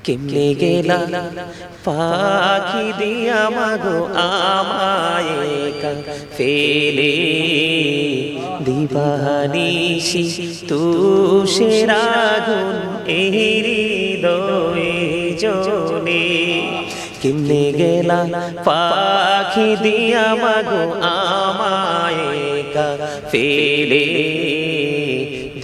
কেমনে গেলা পাখি দিয়া মাগো আমায় একা ফেলে দিবানিশি তুষের আগুন এই হৃদয়ে জ্বলে কেমনে গেলা পাখি দিয়া মাগো আমায় একা ফেলে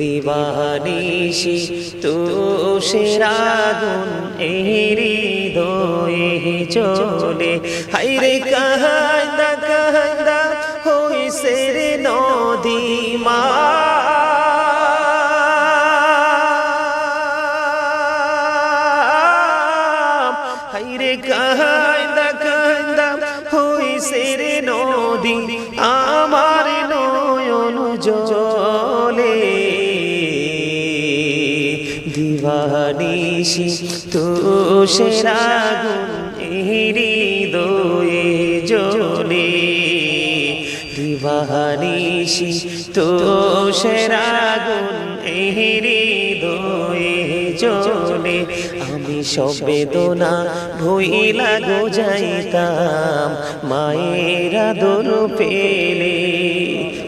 দিবানিশি তুষের আগুন এই হৃদয়ে জ্বলে হায়রে কান্দা কান্দা হইছে রে নদী মা হায়রে কান্দা কান্দা হইছে রে নদী আমার নয়ন জলে দিবানিশি তুষের আগুন হৃদয়ে জ্বলে দিবানিশি তুষের আগুন হৃদয়ে জ্বলে আমি সব বেদনা ভুইলা গো যাইতাম মায়ের আদর পেলে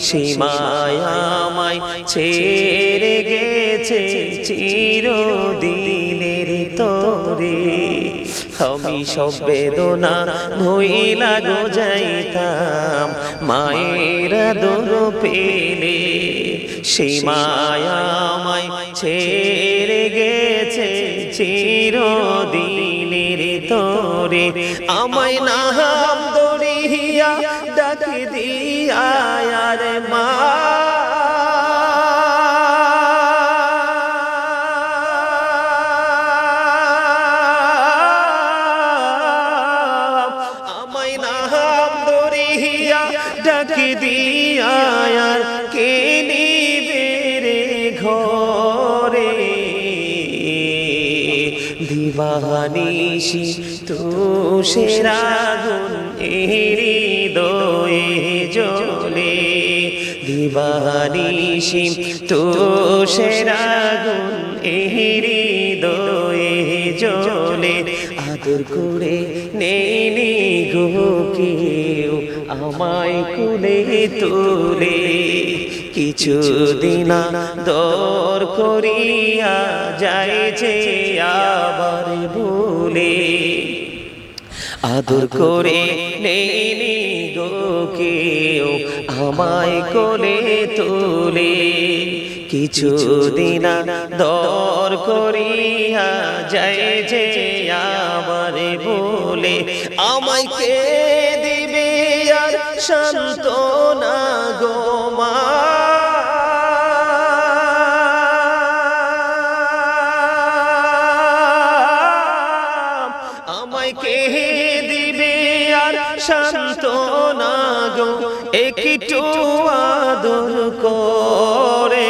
সে মায়ামায় ছেড়ে গেছে চিরদিনের তরে আমি সব বেদনা ভুইলা গো যাইতাম মায়ের আদর পেলে সে মায়ামায় ছেড়ে গেছে চিরদিনের তরে আমায় নাম দরিয়া ডাকি দিয়া রে মা আমায় নাম দরিয়া ডাকি দিয়া কে নিবে রে ঘরে দিবানিশি তুষের আগুন হৃদয়ে জ্বলে দিবানিশি তুষের আগুন হৃদয়ে জ্বলে আদর করে নেনি গো কেউ আমায় কুলে তুলে কিছুদিন দর করিয়া যাইছে আবার ভুলে আদর করে নেনি গো কেউ আমায় কোলে তুলে কিছুদিন দর করিয়া যাইছে আবার ভুলে আমায় কে দিবে আর সান্ত্বনা গো মা আমায় কে দিবে আর সান্ত্বনা গো একটু আদর করে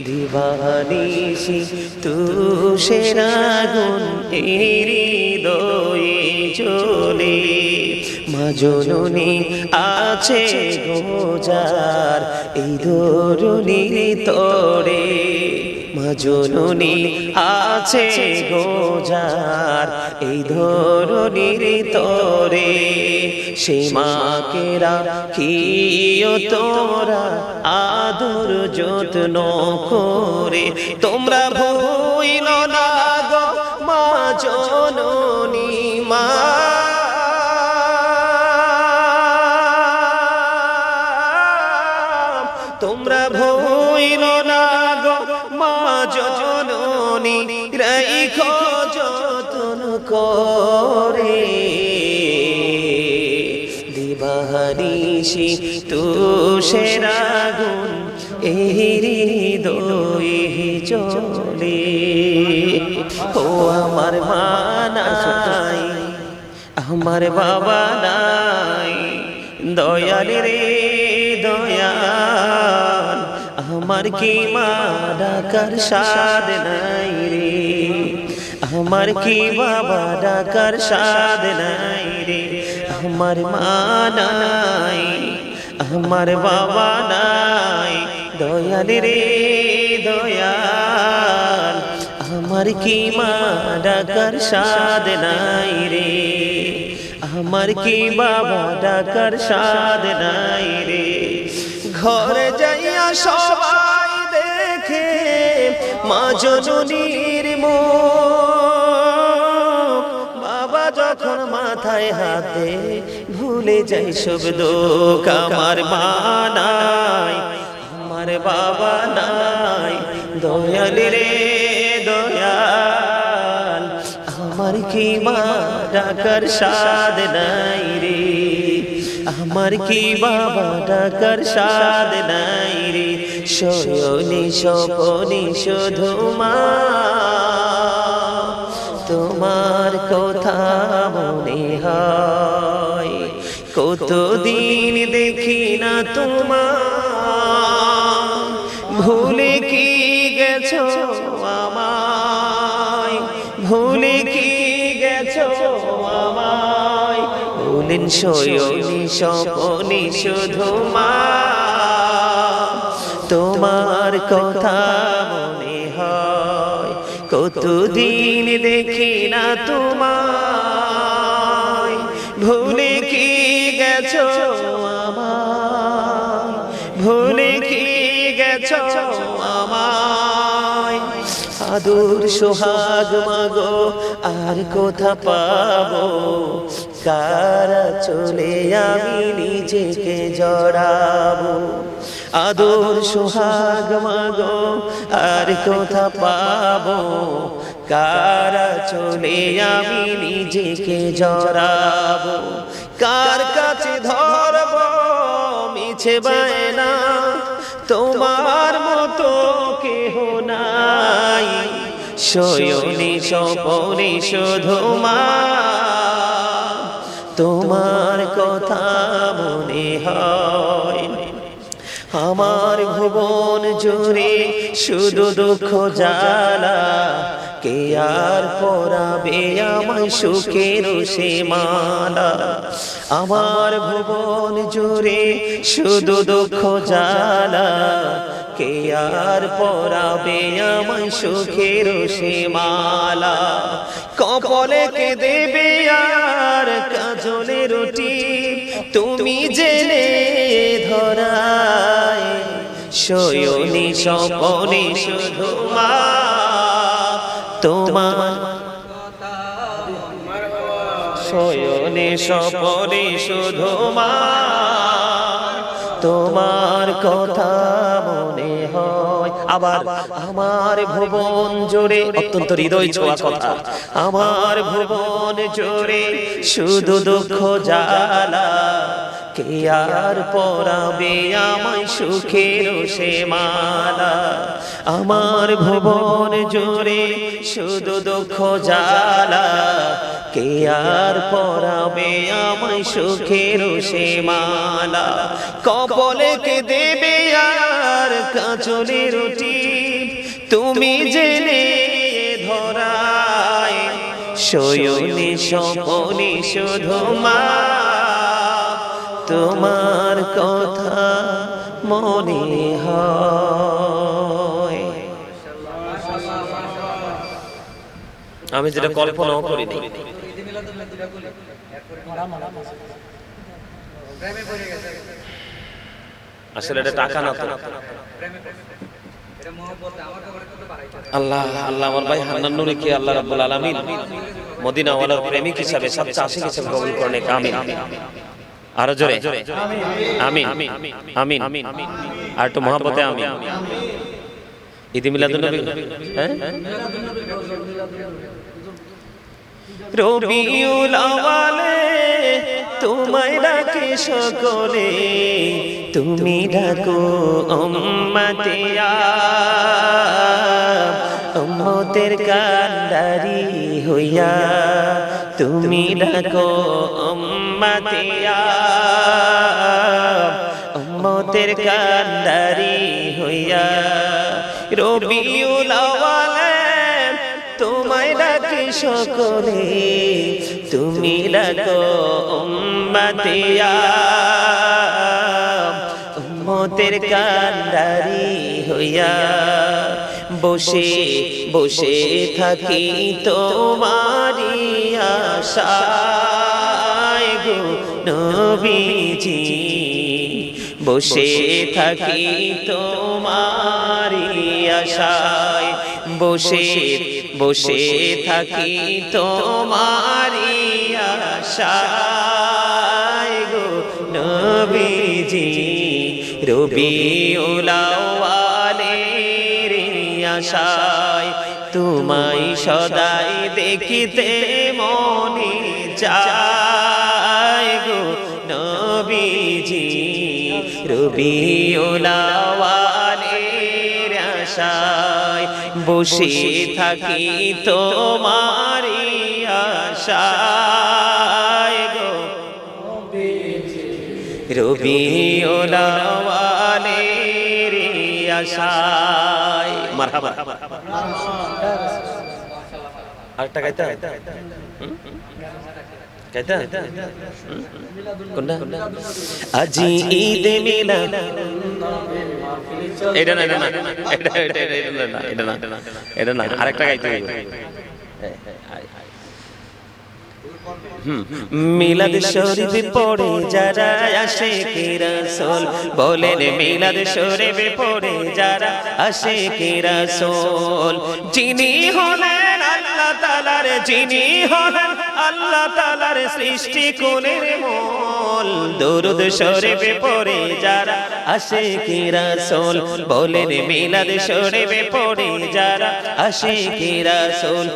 দিবানিশি তুষের আগুন হৃদয়ে জ্বলে মা জননী আছে গোজার এই ধরুনির তরে মা জননী আছে গোজার এই ধরুনির তরে সে মাকে রাখিও তোরা আদর যত্ন করে তোমরা ভুইল না গো মা জননী মা তোমরা ভুইল না গো মা জননী রাইখো যত্ন করে দিবানিশি তুষের আগুন হৃদয়ে জ্বলে ও আমার মা নাই আমার বাবা নাই দয়াল রে দয়াল আমার কি মা ডাকার সাদ নাই রে আমার কি বাবা ডাকার সাদ নাই রে আমার মা নাই আমার বাবা নাই দয়াল রে দয়াল আমার কি মা ডাকার স্বাদ নাই রে, আমার কি বাবা ডাকার স্বাদ নাই রে। ঘরে যাইয়া সবাই দেখে মা জননীর মুখ, বাবা যখন মাথায় হাতে ভুলে যাই সব দুঃখ। আমার মা নাই, আমার বাবা নাই, দয়াল রে দয়াল, আমার কি মা ডাকার স্বাদ নাই রে, আমার কি বাবা ডাকার স্বাদ নাই রে। শয়নে স্বপনে শুধু মা তোমার কথা মনে হয়, কতদিন দেখি না তোমার, ভুলে কি গেছো আমায়, ভুলে কি গেছো আমায়। বলেন শয়নে স্বপনে শুধু মা তোমার কথা মনে হয়, কতদিন দেখি না তোমায়, ভুলে কি গেছো আমায়, ভুলে কি গেছো আমায়। আদর সোহাগ মাগো আর কোথা পাবো, কারা চলে আমি নিজেকে জড়াবো। আদর সোহাগ মাগো আর কোথা পাবো, কারা চলে আমি নিজেকে জড়াবো। কার কাছে ধরবো মিছে বায়না, তোমার মতো কেহ নাই। শয়নে স্বপনে শুধু মা তোমার কথা মনে হয়। আমার ভুবন জুড়ে শুধু দুঃখ জ্বালা, কে আর পরাবে আমায় সুখের সে মালা। আমার ভুবন জুড়ে শুধু দুঃখ জ্বালা, কে আর পরাবে আমায় সুখের সে মালা। কপালে কে দেবে আর কাজলে রুটি, তুমি জেনে ধরায়। শয়নে স্বপনে শুধু মা তোমার, শয়নে স্বপনে শুধু মা তোমার কথা মনে হয়। আবার আমার ভুবন জোরে, অত্যন্ত হৃদয় ছোঁয়া কথা, আমার ভুবন জোরে শুধু দুঃখ জ্বালা, কে আর পরাবে আমায় সুখের সে মালা। আমার ভুবন জোরে শুধু দুঃখ জ্বালা, কে আর পরাবে আমায় সুখের সে মালা। কপালে কে দেবে আর কাজলে রুটি, তুমি জেনে ধরায়। শয়নে স্বপনে শুধু মা তোমার কথা মনে হয়। আমি যেটা কল্পনাও করিনি, আসলে এটা টাকা না তো। আল্লাহ আল্লাহ, আমার ভাই হান্নান নুরীকে আল্লাহ রাব্বুল আলামিন মদিনা ওয়ালার প্রেমিক হিসাবে, সবচেয়ে আশিক হিসাবে কবুল করেন। আমিন। আরো জোরে আমিন আমিন আমিন। আর একটু মহব্বতে আমিন। ঈদ মিলাদুন নবী, হ্যাঁ রবিউল আওয়ালে তোমায় ডাকে সকলে, তুমি ডাকো উম্মতিয়া, উম্মতের কান্ডারি হইয়া, তুমি ডাকো উম্মতিয়া, উম্মতের কান্ডারি হইয়া। রবিউল আওয়ালে তোমায় ডাকে সকলে, তুমি ডাকো উম্মতিয়া, উম্মতের কান্ডারি হইয়া। বসে বসে থাকি তোমারি আশায় গো নবীজি বসে থাকি তোমারি আশায় বসে বসে থাকি তোমারি আশায় গো নবীজি রবিউল আউয়ালের আশায় তোমায় সদাই দেখিতে মনে চায় গো নবীজি রবিউল আউয়ালের আশায় বসে থাকি তোমারি আশায় গো রবিউল আউয়ালের আশায় মারহাবা আরেকটা গাইতে গাইতে কোনটা আজি ঈদ মিলাদ এটা না এটা না এটা না আরেকটা গাইতে হবে মিলাদ শরীফে পড়ে যারা আশিকে রাসূল বলেন মিলাদ শরীফে পড়ে যারা আশিকে রাসূল যিনি হলেন আল্লাহ তাআলার যিনি হলেন আল্লাহ তাআলার সৃষ্টি কোণের মূল দরুদ শরীফে পড়ে যারা আশিকে রাসূল বলেন মিলাদ শরীফে পড়ে যারা আশিকে রাসূল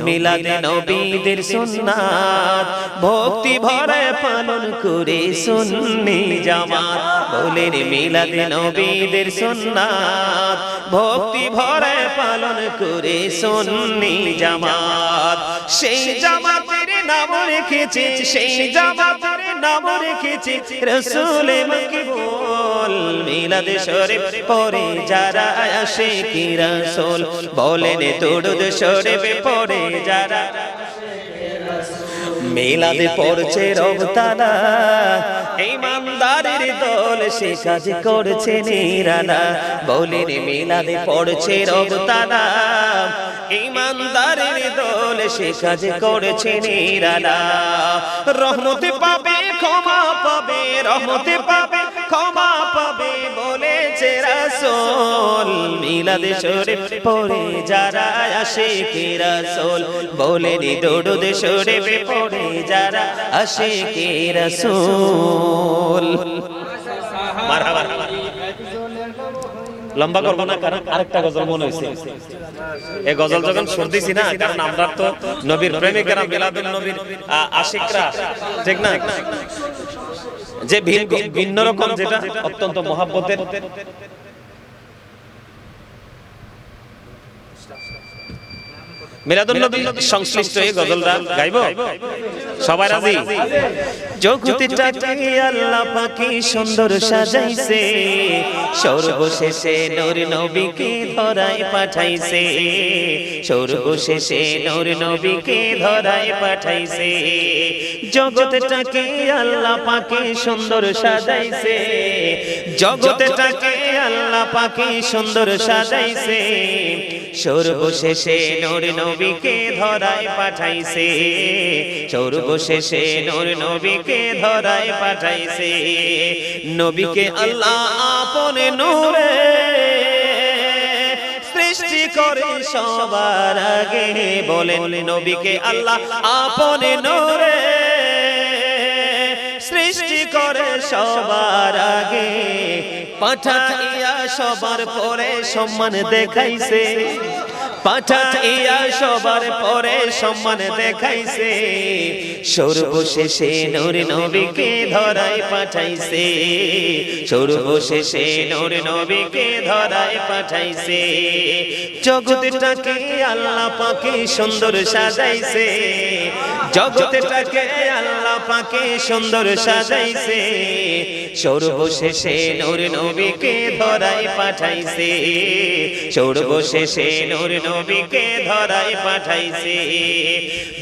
মিলাদে নবীদের সুন্নাত ভক্তি ভরে পালন করে সুন্নি জামাত বলেন মিলাদে নবীদের সুন্নাত ভক্তি ভরে পালন করে সুন্নি জামাত সেই জামাতের নাম রেখেছে সেই জামাতের নাম রেখেছে রাসূল মকবুল মিলাদ শরীফ পড়ে যারা আশিকে রাসূল বলেন দরুদ শরীফ পড়ে যারা মিলাদে পড়ছে রবতালা ইমানদারের দল সে কাজ করছে নিরালা বলেন মিলাদে পড়ছে রবতালা ইমানদারের দল সে কাজ করছে নিরালা রহমতে পাবে ক্ষমা পাবে রহমতে পাবে ক্ষমা পাবে বলেছে রাসূল মিলাদ শরীফ পড়ে যারা আশিকে রাসূল বলেন দরুদ শরীফ পড়ে যারা আশিকে রাসূল মারহাবা লম্বা করব না কারণ আরেকটা গজল মনে হইছে এই গজল যখন শুনতেছি না কারণ আমরা তো নবীর প্রেমিকরা মিলাদুন নবীর আশিকরা ঠিক না যে ভিন্ন রকম যেটা অত্যন্ত মহব্বতের মিলাদুন নবী সংশ্লিষ্ট এই গজলটা গাইবো সবাই রাজি জগৎটাকে আল্লাহ পাকি সুন্দর সাজাইছে সর্বশেষে নূর নবীকে ধরায় পাঠাইছে সর্বশেষে নূর নবীকে ধরায় পাঠাইছে জগৎটাকে আল্লাহ পাকি সুন্দর সাজাইছে জগৎটাকে আল্লাহ পাকি সুন্দর সাজাইছে সর্বশেষে নূর নবীকে ধরায় পাঠাইছে সর্বশেষে নূর নবীকে ধরায় পাঠাইছে নবীকে আল্লাহ আপনে নূরে সৃষ্টি করে সবার আগে বলেন নবীকে আল্লাহ আপনে নূরে সৃষ্টি করে সবার আগে পাঠাইয়া সবার পরে সম্মান দেখাইছে পাঠাইয়া সবার পরে সম্মান দেখাইছে সর্বশেষে নূর নবীকে ধরায় পাঠাইছে সর্বশেষে নূর নবীকে ধরায় পাঠাইছে জগৎটাকে আল্লাহ পাকে সুন্দর সাজাইছে জগৎটাকে আল্লাহ পাকে সুন্দর সাজাইছে সর্বশেষে নূর নবীকে ধরায় পাঠাইছে সর্বশেষে নূর নবীকে ধরায় পাঠাইছে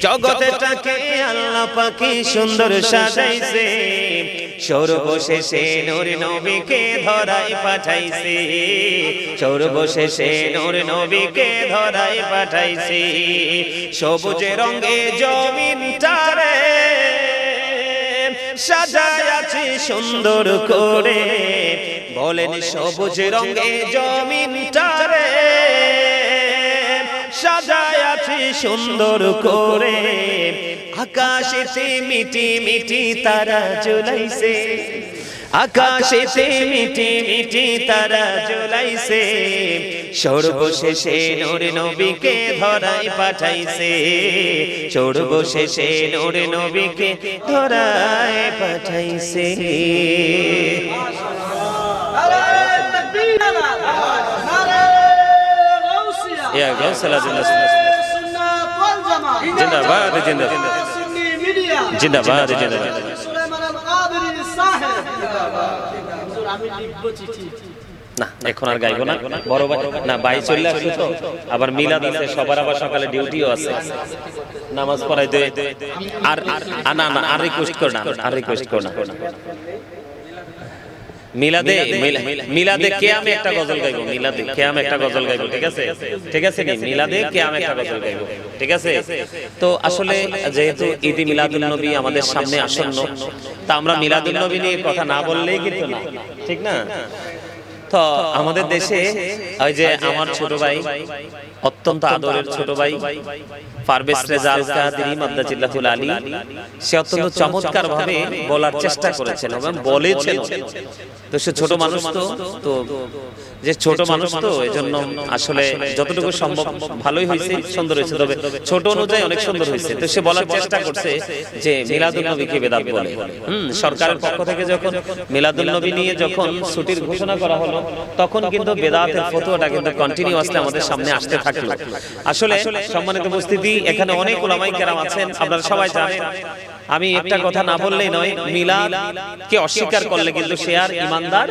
জগৎটাকে আল্লাহ পাকে সুন্দর সাজাইছে সর্বশেষে নূর নবীকে ধরায় পাঠাইছে সর্বশেষে নূর নবীকে ধরায় পাঠাইছে সবুজ রঙে জমিনটারে সাজায় আছে সুন্দর করে বলেন সবুজ রঙে জমিনটারে সাজায় আছে সুন্দর করে আকাশেতে মিটি মিটি তারা জ্বলাইছে আকাশেতে মিটি মিটি তারা জ্বলাইছে সর্বশেষে নূর নবীকে ধরায় পাঠাইছে সর্বশেষে নূর নবীকে ধরায় পাঠাইছে ইয়া গাউসুল জিন্দাবাদ জিন্দাবাদ জিন্দাবাদ জিন্দাবাদ না এখন আর গাইবো না বড় ভাই না ভাই চলে আসছে তো আবার মিলাদ আছে সবার আবার সকালে ডিউটিও আছে নামাজ পড়াই দে আর না না আর রিকোয়েস্ট কর না আর রিকোয়েস্ট কর না মিলাদে মিলাদে কিয়ামে একটা গজল গাইবো মিলাদে কিয়ামে একটা গজল গাইবো ঠিক আছে নি মিলাদে কিয়ামে একটা গজল গাইবো ঠিক আছে তো আসলে যেহেতু ঈদ মিলাদুন নবী আমাদের সামনে আসন্ন তা আমরা মিলাদুন নবী নিয়ে কথা না বললেই কিন্তু না ঠিক না তো আমাদের দেশে ওই যে আমার ছোট ভাই অত্যন্ত আদরের ছোট ভাই পারভেজ রেজা আল কাদেরী মাদ্দাজিল্লাহুল আলী সে অত্যন্ত চমৎকার ভাবে বলার চেষ্টা করেছেন এবং বলেছেন তো সে ছোট মানুষ তো যে ছোট মানুষ তো এজন্য আসলে যতটুকু সম্ভব ভালোই হয়েছে সুন্দর হয়েছে তবে ছোট অনুযায়ী অনেক সুন্দর হয়েছে তো সে বলার চেষ্টা করছে যে মিলাদুন নবীকে বেদাত বলে সরকারের পক্ষ থেকে যখন মিলাদুন নবী নিয়ে যখন ছুটির ঘোষণা করা হলো তখন কিন্তু বেদাতের ফতোয়াটা কিন্তু কন্টিনিউয়াসলি আমাদের সামনে আসতে থাকলো আসলে সম্মানিত উপস্থিতি এখানে অনেক উলামায়ে কেরাম আছেন আপনারা সবাই জানেন আমি একটা কথা না বললেই নয় মিলাদ কে অস্বীকার করলে কিন্তু সে আর ঈমানদার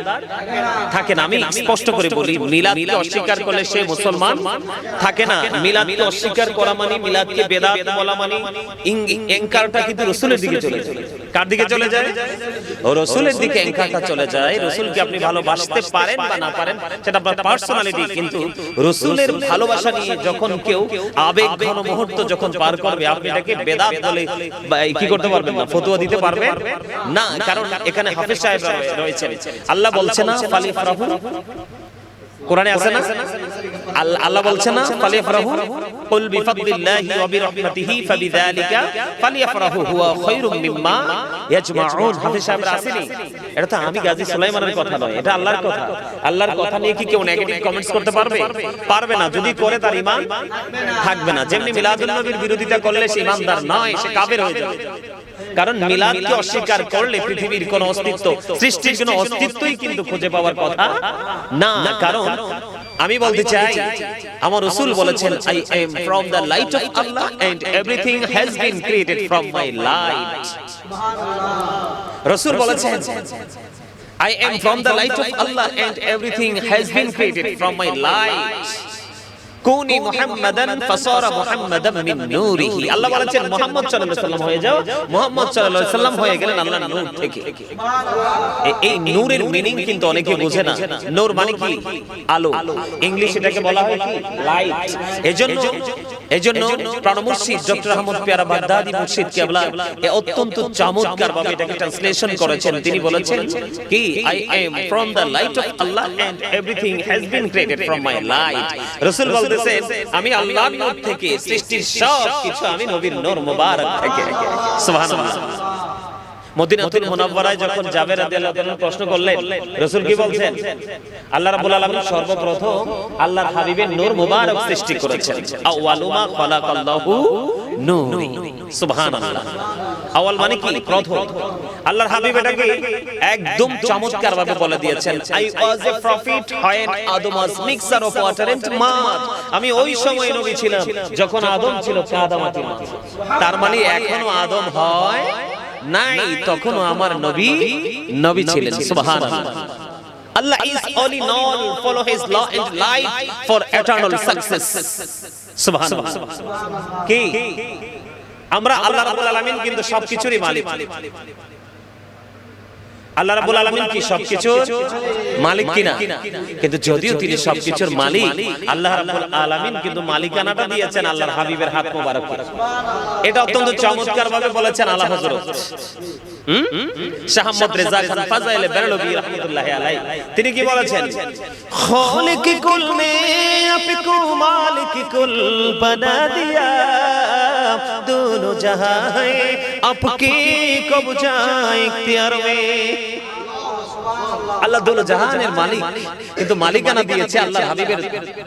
থাকে না আমি স্পষ্ট করে বলি মিলাদ কে অস্বীকার করলে সে মুসলমান থাকে না মিলাদ কে অস্বীকার করা মানে মিলাদ কে বেদাত বলা মানে ইনকারটা কিন্তু রাসূলের দিকে চলে যায় কার দিকে চলে যায় ও রাসূলের দিকে ইনকারটা চলে যায় রাসূলকে আপনি ভালোবাসতে পারেন বা না পারেন সেটা আপনার পার্সোনালিটি কিন্তু রাসূলের ভালোবাসা নিয়ে যখন কেউ আবেগ ঘন মুহূর্ত যখন পার করবে আপনি এটাকে বেদাত বলে কি করতে পারবেন না ফতোয়া দিতে পারবেন না কারণ এখানে হাফেজ সাহেব রয়েছেন আল্লাহ বলছে না ফালিফরাহু কোরআনে আছে না আল্লাহ বলছে না ফালিফরাহু কুল বিফাদলিল্লাহি ওয়া বিরহমাতিহি ফাবিযালিকা ফালিফরাহু হুয়া খায়রুম মিম্মা ইয়াজমাউন হাফেজ সাহেব আসেনি এটা তো আমি গাজী সুলাইমানের কথা নয় এটা আল্লাহর কথা আল্লাহর কথা নিয়ে কি কেউ নেগেটিভ কমেন্টস করতে পারবে না যদি করে তার ঈমান থাকবে না যেমনি মিলাদুন নবীর বিরোধিতা করলে সে ঈমানদার নয় সে কাফের হয়ে যাবে কারণ মিলাদকে অস্বীকার করলে পৃথিবীর কোনো অস্তিত্ব সৃষ্টির কোনো অস্তিত্বই কিন্তু খুঁজে পাওয়ার কথা না কারণ আমি বলতে চাই আমার রাসূল বলেছেন I am from the light of Allah and everything has been created from my light সুবহানাল্লাহ রাসূল বলেছেন I am from the light of Allah and everything has been created from my light কুনি মুহাম্মাদান ফাসারা মুহাম্মাদাম মিন নূরিহি আল্লাহ বলেছেন মুহাম্মদ সাল্লাল্লাহু আলাইহি ওয়াসাল্লাম হয়ে যাও মুহাম্মদ সাল্লাল্লাহু আলাইহি ওয়াসাল্লাম হয়ে গেলেন আল্লাহর নূর থেকে এই নূরের মিনিং কিন্তু অনেকে বোঝে না নূর মানে কি আলো ইংলিশ এটাকে বলা হয় কি লাইট এজন্য প্রাণমুর্শিদ ডক্টর আহমদ পেয়ারা বাগদাদি মুর্শিদ কেবলা অত্যন্ত চমৎকার ভাবে এটাকে ট্রান্সলেশন করেছেন তিনি বলেছেন কি I am from the light of Allah and everything has been created from my light রাসূল বলতেছেন আমি আল্লাহর নূর থেকে সৃষ্টির সব কিছু আমি নবীর নূর মুবারক থেকে সুবহানাল্লাহ মদিনাতুল মুনাওয়ারায় যখন জাবের রাদিয়াল্লাহু তাআলা প্রশ্ন করলেন রাসূল কি বলছেন আল্লাহ রাব্বুল আলামিন সর্বপ্রথম আল্লাহর হাবিবের নূর মুবারক সৃষ্টি করেছেন আওয়ালুমা খালাকাল্লাহু নূরি সুবহানাল্লাহ আওয়াল মানে কি প্রথম আল্লাহর হাবিব এটাকে একদম চমৎকার ভাবে বলে দিয়েছেন I was a prophet when Adam was mixture of water and mud আমি ওই সময় নবী ছিলাম যখন আদম ছিল কাদামাটি মাটি তার মানে এখনো আদম হয় নাই তখনও আমার নবী ছিলেন সুবহানাল্লাহ Allah is all in all, follow his law and light for eternal success. Subhanallah. কি আমরা আল্লাহ রাব্বুল আলামিন কিন্তু সবকিছুরই মালিক। আল্লাহ রাব্বুল আলামিন কি সবকিছুর মালিক কিনা? কিন্তু যদিও তিনি সবকিছুর মালিক, আল্লাহ রাব্বুল আলামিন কিন্তু মালিকানাটা দিয়েছেন আল্লাহর হাবিবের হাত মোবারকে। এটা অত্যন্ত চমৎকার ভাবে বলেছেন আলা হযরত শাহ আহমদ রেজা খান ফাজাইলে বেরলভী রাহমাতুল্লাহি আলাইহি। তিনি কি বলেছেন? খালিক কুল নে আপকো মালিক কুল বানা দিয়া, दोनों जहां है आपके कब्जा इख्तियार में। আল্লাহ দোনো জাহানের মালিক, কিন্তু মালিকানা দিয়েছে আল্লাহর হাবিবের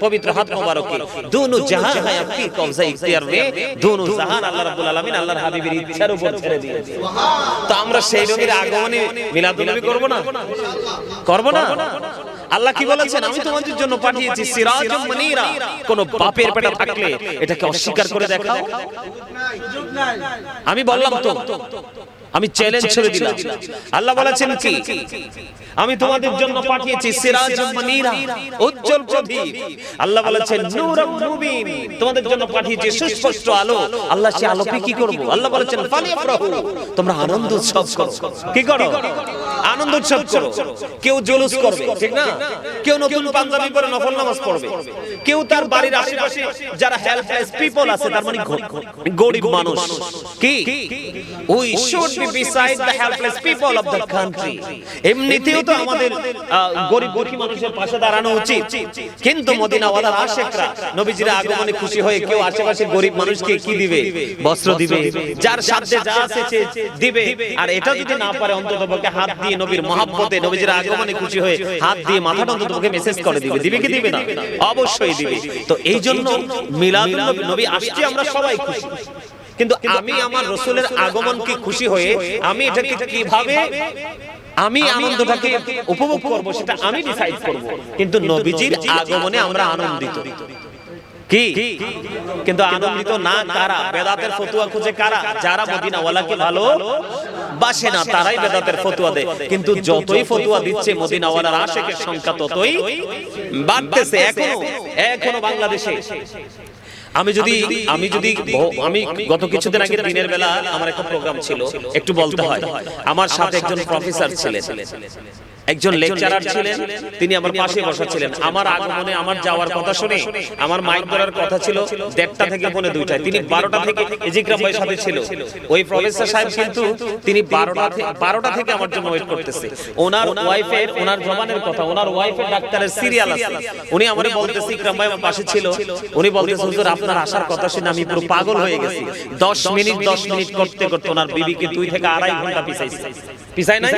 পবিত্র হাত মোবারকে। দোনো জাহান হ্যায় আপকি কবজা ইখতিয়ার মে, দোনো জাহান আল্লাহ রাব্বুল আলামিন আল্লাহর হাবিবের ইচ্ছার উপর ছেড়ে দিয়েছে। তো আমরা সেই নবীর আগমনে মিলাদুন নবী করব না? করব না? আল্লাহ কি বলেছেন? আমি তোমাদের জন্য পাঠিয়েছি সিরাজুম মুনীরা। কোন বাপের পেটে থাকলে এটাকে অস্বীকার করে দেখাও। আমি বললাম তো, আমি চ্যালেঞ্জ ছেড়ে দিলাম। আল্লাহ বলেছেন কি? আমি তোমাদের জন্য পাঠিয়েছি সিরাজুম মুনীরা, উজ্জ্বল প্রদীপ। আল্লাহ বলেছেন নূরুম মুবিন, তোমাদের জন্য পাঠিয়েছি সুস্পষ্ট আলো। আল্লাহ সে আলোকে কি করব? আল্লাহ বলেছেন ফালিয়াফরাহু, তোমরা আনন্দ উৎসব করো। কি করো? আনন্দ উৎসব করো। কেউ জুলুস করবে, ঠিক না? কেউ নতুন পাঞ্জাবি পরে নফল নামাজ পড়বে। কেউ তার বাড়ির আশেপাশে যারা হেল্পলেস পিপল আছে, তার মানে গরিব মানুষ, কি we should be beside the helpless people of the country. এমনিতেও তো আমাদের গরিব দুঃখী মানুষের পাশে দাঁড়ানো উচিত। কিন্তু মদিনাওয়ালার আশিকরা নবীজির আগমনে খুশি হয়ে কেউ আশেপাশে গরিব মানুষকে কি দিবে? বস্ত্র দিবে, যার সাধ্যে যা আছে দিবে। আর এটা যদি না পারে অন্ততপক্ষে হাত দিয়ে নবীর মহব্বতে নবীজির আগমনে খুশি হয়ে হাত দিয়ে মাথাটা অন্ততপক্ষে মেসেজ করে দিবে। দিবে কি দিবে না? অবশ্যই দিবে। তো এই জন্য মিলাদুন নবী আসছে, আমরা সবাই খুশি। কিন্তু আমি আমার রাসূলের আগমনকে খুশি হয়ে আমি এটাকে কিভাবে আমি আনন্দটাকে উপভোগ করব সেটা আমি ডিসাইড করব। কিন্তু নবীজির আগমনে আমরা আনন্দিত। কি? কিন্তু আনন্দিত না কারা? বেদাতের ফতোয়া খুঁজে কারা? যারা মদিনাওয়ালাকে ভালো বাসে না, তারাই বেদাতের ফতোয়া দেয়। কিন্তু যতই ফতোয়া দিচ্ছে মদিনাওয়ালার আশিকের সংখ্যা ততই বাড়তেছে। এখনো বাংলাদেশে আমি গত কিছুদিন আগে দিনের বেলা আমার একটা প্রোগ্রাম ছিল, একটু বলতে হয়। আমার সাথে একজন প্রফেসর ছিলেন, একজন লেকচারার ছিলেন, তিনি আমার পাশে বসা ছিলেন। আমার আগমনে আমার যাওয়ার কথা শুনে আমার মাইক ধরার কথা ছিল 1:30 থেকে 2:45, তিনি 12টা থেকে ইজিকরাম ভাইয়ের সাথে ছিল। ওই প্রফেসর সাহেব কিন্তু তিনি 12টা থেকে আমার জন্য ওয়েট করতেছে। ওনার ওয়াইফের, ওনার জবানের কথা, ওনার ওয়াইফের ডাক্তারের সিরিয়াল আছে। উনি আমারে বলতেছে, ইকরাম ভাই আমার পাশে ছিল, উনি বলতেছে হুজুর আপনার আসার কথা শুনে আমি পুরো পাগল হয়ে গেছি। 10 মিনিট করতে করতে ওনার বিবিকে 2 থেকে 2.5 ঘন্টা পিছাই নাই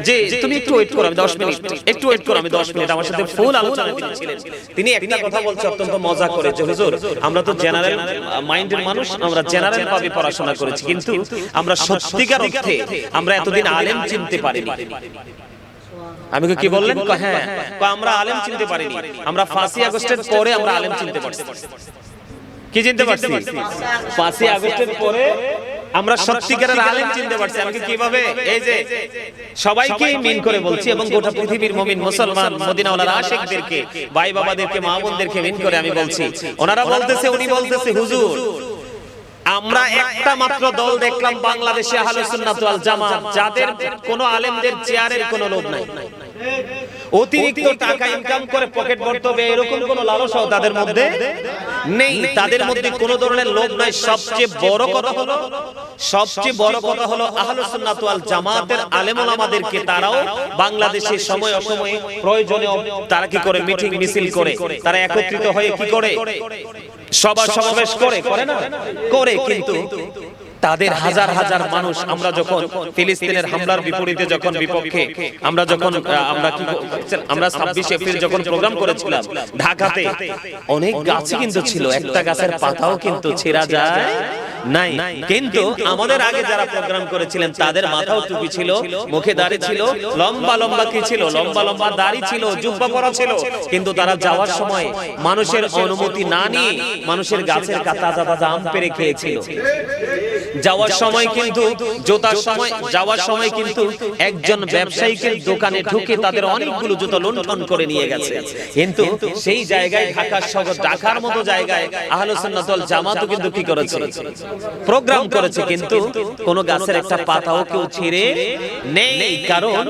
যে তুমি একটু ওয়েট করো, আমি 10 মিনিট একটু ওয়েট করো, আমি 10 মিনিট। আমার সাথে ফুল আলোচনা ছিলেন। তিনি একটা কথা বলছে অত্যন্ত মজা করে যে হুজুর আমরা তো জেনারেল মাইন্ডের মানুষ, আমরা জেনারেল ভাবে পড়াশোনা করেছি, কিন্তু আমরা সত্যিকার অর্থে আমরা এতদিন আলেম চিনতে পারিনি। আমি কি বললেন? হ্যাঁ, আমরা আলেম চিনতে পারিনি। আমরা 5ই আগস্টের পরে আমরা আলেম চিনতে পারছি। কি চিনতে পারছি? 5ই আগস্টের পরে আমরা সত্যিকারের আলেম চিনতে পারছি। আমি কিভাবে? এই যে সবাইকে মিন করে বলছি এবং গোটা পৃথিবীর মুমিন মুসলমান মদিনাওয়ালার আশিকদেরকে, ভাই বাবাদেরকে, মা বোনদেরকে মিন করে আমি বলছি। ওনারা বলতেছে, উনি বলতেছে হুজুর আমরা একটা মাত্র দল দেখলাম বাংলাদেশে আহলুস সুন্নাত ওয়াল জামাত, যাদের কোনো আলেমদের চেয়ারের কোনো লোভ নাই, অতিরিক্ত টাকা ইনকাম করে পকেট ভরতে হবে এরকম কোন লালসাও তাদের মধ্যে নেই। তাদের মধ্যে কোন ধরনের লোভ নাই। সবচেয়ে বড় কথা হলো আহলুস সুন্নাত ওয়াল জামাতের আলেম ওলামাদেরকে তারাও বাংলাদেশে সময় অসময়ে প্রয়োজনে তারা কি করে? মিটিং মিছিল করে, তারা একত্রিত হয়ে কি করে? সভা সমাবেশ করে না? করে। কিন্তু তাদের হাজার হাজার মানুষ, আমরা যখন ফিলিস্তিনের হামলার বিপরীতে যখন বিপক্ষে আমরা 26 এপ্রিল যখন প্রোগ্রাম করেছিলাম ঢাকাতে, অনেক গাছ কিন্তু ছিল, একটা গাছের পাতাও কিন্তু ছেঁড়া যায় নাই। কিন্তু আমাদের আগে যারা প্রোগ্রাম করেছিলেন তাদের মাথাও টুপি ছিল, মুখে দাড়ি ছিল, লম্বা কি ছিল? লম্বা দাড়ি ছিল, জুব্বা পরা ছিল। কিন্তু তারা যাওয়ার সময় মানুষের অনুমতি না নিয়ে মানুষের গাছের তাজা আম পেড়ে খেয়েছিল। যাওয়ার সময় কিন্তু যাওয়ার সময় কিন্তু একজন ব্যবসায়ীকে দোকানে ঢুকে তাদের অনেকগুলো জুতো লুণ্ঠন করে নিয়ে গেছে। কিন্তু সেই জায়গায় ঢাকার মতো জায়গায় আহলুস সুন্নাত ওয়াল জামাতও কিন্তু কি করেছে, প্রোগ্রাম করেছে, কিন্তু কোন গাছের একটা পাতাও কেউ ছিঁড়ে নেই। কারণ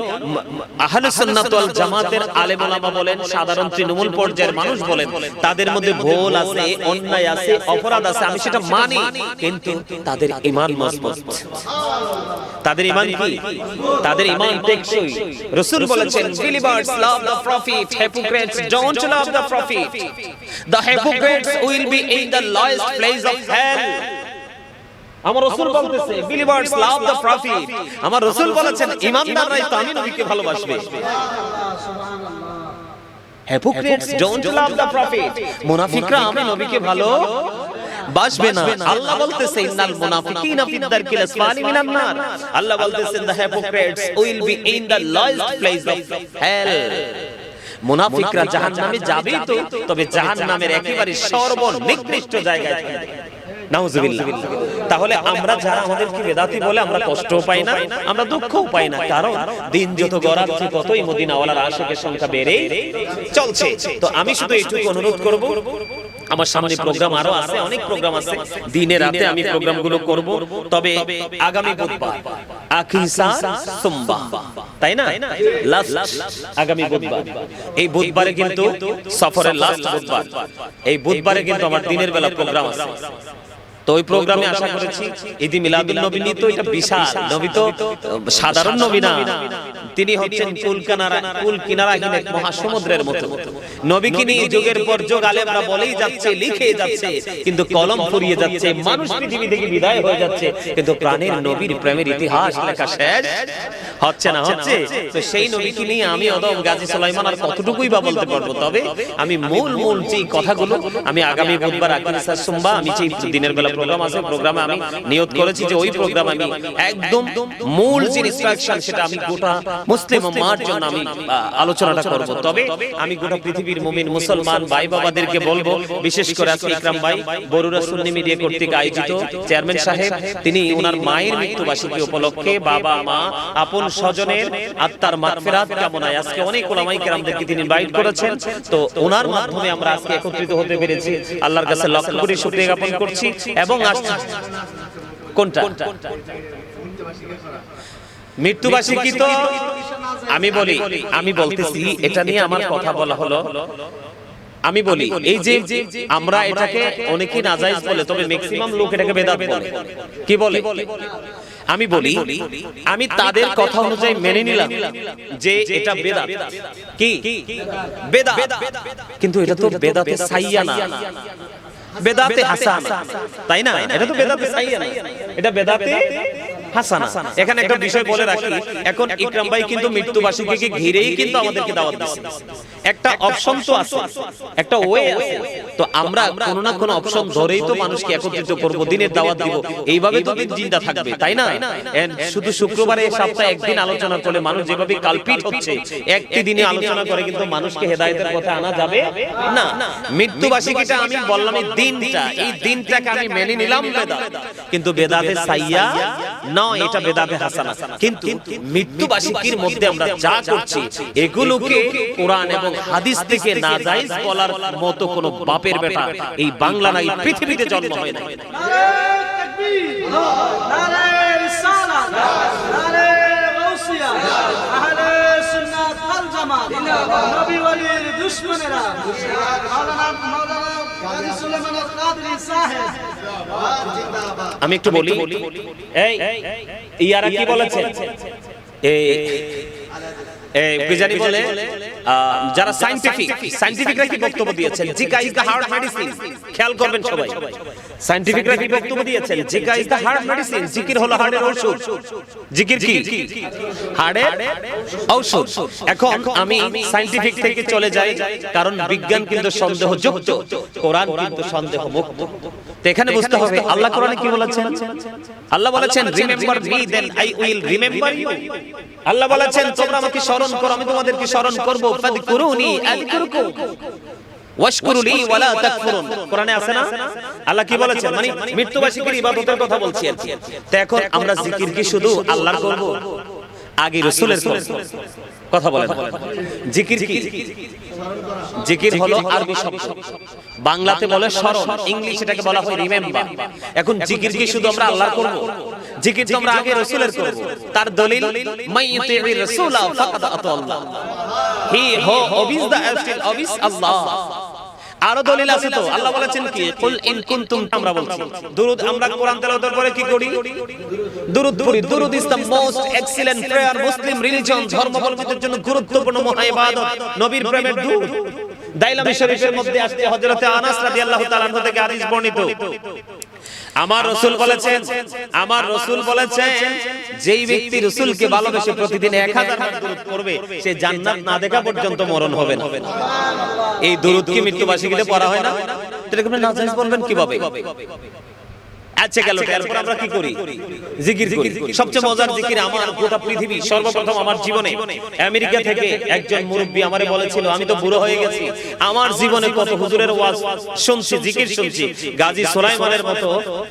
আহলুস সুন্নাত ওয়াল জামাতের আলেম ওলামা বলেন, সাধারণ তৃণমূল পর্যায়ের মানুষ বলেন, তাদের মধ্যে ভুল আছে, অন্যায় আছে, অপরাধ আছে, আমি সেটা মানি, কিন্তু তাদের ঈমান মজবুত। তাদের ঈমান কি? তাদের ঈমান টেকসই। রাসূল বলেছেন, believers love the prophet, hypocrites don't love the prophet. The hypocrites will be in the lowest place of hell. আমার রাসূল বলতেছে, believers love the prophet. আমার রাসূল বলেছেন, ঈমানদাররাই তো আমি নবীকে ভালোবাসবে। hypocrites don't love the prophet. মুনাফিকরা আমি নবীকে ভালোবাসবে না। আল্লাহ বলতেছে, ইন্নাল মুনাফিকিনা ফিদ দারকিল আসফালি মিনান নার। আল্লাহ বলতেছেন, the hypocrites will be in the lowest place of hell. মুনাফিকরা জাহান্নামে যাবে তো, তবে জাহান্নামের একেবারে সর্বনিকৃষ্ট জায়গায় থাকবে। নাউজুবিল্লাহ। তাহলে আমরা যারা আমাদেরকে বেদাতি বলে, আমরা কষ্টও পাই না, আমরা দুঃখও পাই না, কারণ দিন যত গড়াচ্ছে ততই মদিনাওয়ালার আশিকের সংখ্যা বেড়েই চলছে। তো আমি শুধু এইটুকু অনুরোধ করব, আমার সামনে প্রোগ্রাম আরো আছে, অনেক প্রোগ্রাম আছে, দিনে রাতে আমি প্রোগ্রামগুলো করব। তবে আগামী বুধবার আকিসা সোমবার, তাই না, লাস্ট আগামী বুধবার, এই বুধবারে কিন্তু সফরের লাস্ট বুধবার, এই বুধবারে কিন্তু আমার দিনের বেলা প্রোগ্রাম আছে। তো ওই প্রোগ্রামে আশা করেছি ঈদে মিলাদুন নবী নিয়ে, তো এটা বিশাল নবী, তো সাধারণ নবী না, তিনি হচ্ছেন কুল কিনারাহীন এক মহাসমুদ্রের মতো। নবীকে নিয়ে যুগের পর যুগ আলেমরা বলেই যাচ্ছে, লিখে যাচ্ছে, কিন্তু কলম ফুরিয়ে যাচ্ছে, মানুষ পৃথিবী থেকে বিদায় হয়ে যাচ্ছে, কিন্তু প্রাণের নবীর প্রেমের ইতিহাস লেখা শেষ হচ্ছে না, হচ্ছে। তো সেই নবীকে নিয়ে আমি অদম গাজী সুলাইমান আর কতটুকুই বা বলতে পারবো। তবে আমি মূল যে কথাগুলো আমি আগামী বুধবার আকিসা সোমবার, আমি যে দিনের বেলা প্রোগ্রাম আছে, প্রোগ্রামে আমি নিয়ত করেছি যে ওই প্রোগ্রাম আমি একদম মূল যে ইনস্ট্রাকশন সেটা আমি গোটা মুসলিম উম্মাহর জন্য আমি আলোচনাটা করব। তবে আমি গোটা পৃথিবীর মুমিন মুসলমান ভাই বাবাদেরকে বলবো, বিশেষ করে আজকে ইকরাম ভাই বরুরা সুন্নি মিডিয়া কর্তৃক আয়োজিত, চেয়ারম্যান সাহেব তিনি ওনার মায়ের মৃত্যুবার্ষিকী উপলক্ষে বাবা মা আপন স্বজনের আত্মার মাগফিরাত কামনায় আজকে অনেক উলামায়ে কেরামদেরকে তিনি ইনভাইট করেছেন। তো ওনার মাধ্যমে আমরা আজকে একত্রিত হতে পেরেছি, আল্লাহর কাছে লক্ষ কোটি শুকরিয়া জ্ঞাপন করছি। এবং কোনটা মৃত্যুবার্ষিকী, তো আমি বলতেছি, এটা নিয়ে আমার কথা বলা হলো, আমি বলি এই যে আমরা এটাকে অনেকেই নাজায়েজ বলে, তবে ম্যাক্সিমাম লোক এটাকে বেদাত বলে। কি বলে? আমি বলি, আমি তাদের কথা অনুযায়ী মেনে নিলাম যে এটা বেদাত। কি বেদাত? কিন্তু এটা তো বেদাতে সাইয়্যা না, বেদাতে হাসানা, তাই না? এটা তো বেদাতে সাইয়্যা না, এটা বেদাতে হাসানা। এখানে একটা বিষয় বলে রাখি, এখন ইকরাম ভাই কিন্তু মৃত্যুবার্ষিকীকে ঘিরেই কিন্তু আমাদেরকে দাওয়াত দিয়েছে। একটা অপশন তো আছে, একটা ওয়ে আছে, তো আমরা কোনো না কোনো অপশন ধরেই তো মানুষকে একত্রিত করব, দিনের দাওয়াত দিব, এইভাবে তো দিন জিন্দা থাকবে, তাই না? শুধু শুক্রবারে সপ্তাহে একদিন আলোচনা করলে মানুষ যেভাবে কালপিট হচ্ছে, একটি দিনে আলোচনা করে কিন্তু মানুষকে হেদায়েতের পথে আনা যাবে না। মৃত্যুবার্ষিকীটা আমি বললাম, এই দিনটাকে আমি মেনে নিলাম বেদাত, কিন্তু বেদাতে সাইয়্যা নয়, এটা বেদাতে হাসানা। কিন্তু মৃত্যুবার্ষিকীর মধ্যে আমরা যা করছি, এগুলোকে কোরআন এবং হাদিস থেকে নাজায়েজ বলার মতো কোনো বাপের বেটা এই বাংলা না, এই পৃথিবীতে জন্ম হয় না। নারে তাকবীর, নারে রিসালাত, নারে গাউসিয়া, আহলে সুন্নাত ওয়াল জামাত, নবী ওয়ালির দুশমনেরা, মাওলানা গাজী সুলাইমান আল-কাদরি সাহেব। আমি একটু বলি, এই ইয়ারা কি বলেছে, বিজানি বলে যারা সায়েন্টিফিকরা কি বক্তব্য দিয়েছেন, Zika is the heart medicine. খেয়াল করবেন সবাই, সায়েন্টিফিকরা কি বক্তব্য দিয়েছেন, Zika is the heart medicine, জিকির হলো হার্টের ঔষধ। জিকির কি? হার্টের ঔষধ। এখন আমি সায়েন্টিফিক থেকে চলে যাই, কারণ বিজ্ঞান কিন্তু সন্দেহযুক্ত, কোরআন কিন্তু সন্দেহমুক্ত। তো এখানে বুঝতে হবে আল্লাহ কোরআনে কি বলেছেন। আল্লাহ বলেছেন, remember me then I will remember you. আল্লাহ বলেছেন, তোমরা আমাকে স্মরণ করো, আমি তোমাদেরকে স্মরণ করব। ফাযকুরুনি আযকুরকুম। ওয়াশকুরুলি ওয়ালা তাকফুরুন, কোরআনে আছে না? আল্লাহ কি বলেছেন? মানে মৃত্যুবার্ষিকীর ইবাদতের কথা বলছি আর কি। তো এখন আমরা জিকির কি শুধু আল্লাহর করব? আগে রাসূলের করব? কথা বলেন। জিকির কি? জিকির হলো আরবি শব্দ, বাংলাতে বলে স্মরণ, ইংলিশে এটাকে বলা হয় রিমেম্বার। এখন জিকির কি শুধু আমরা আল্লাহর করব? জিকির তো আমরা আগে রাসূলের করব। তার দলিল মাইয়ুতির রাসূলা ফাকাদ আতাল্লাহ, হি হো অবিস দা অ্যাবস্টিল অবিস আল্লাহ। আরো দলিল আছে তো, আল্লাহ বলেছেন কি কুল ইন কুনতুম, আমরা বলছি দুরূদ, আমরা কোরআন তেলাওয়াতের পরে কি করি? দুরূদ পড়ি। দুরূদ is the most excellent prayer Muslim religion, ধর্মাবলম্বীদের জন্য গুরুত্বপূর্ণ মহা ইবাদত, নবীর প্রেমের দুধ। দাইলামি শরীফের মধ্যে আসছে হযরতে আনাস রাদিয়াল্লাহু তাআলা আনহু থেকে হাদিস বর্ণিত, আমার রাসূল বলেছেন যেই ব্যক্তি রাসূলকে ভালোবেসে প্রতিদিন 1000 বার দুরূদ পড়বে সে জান্নাত না দেখা পর্যন্ত মরণ হবে না। এই দুরূদ কি মৃত্যুবার্ষিকীতে পড়া হয় না? এটা আপনি নাজায়েজ বলবেন কিভাবে? আচ্ছা গেল, তারপর আমরা কি করি? জিকির করি। সবচেয়ে মজার জিকির আমার গোটা পৃথিবী, সর্বপ্রথম আমার জীবনে আমেরিকা থেকে একজন মুরব্বী আমারে বলেছিল, আমি তো বুড়ো হয়ে গেছি, আমার জীবনে কত হুজুরের ওয়াজ শুনছি, জিকির শুনছি, গাজী সুলাইমানের মতো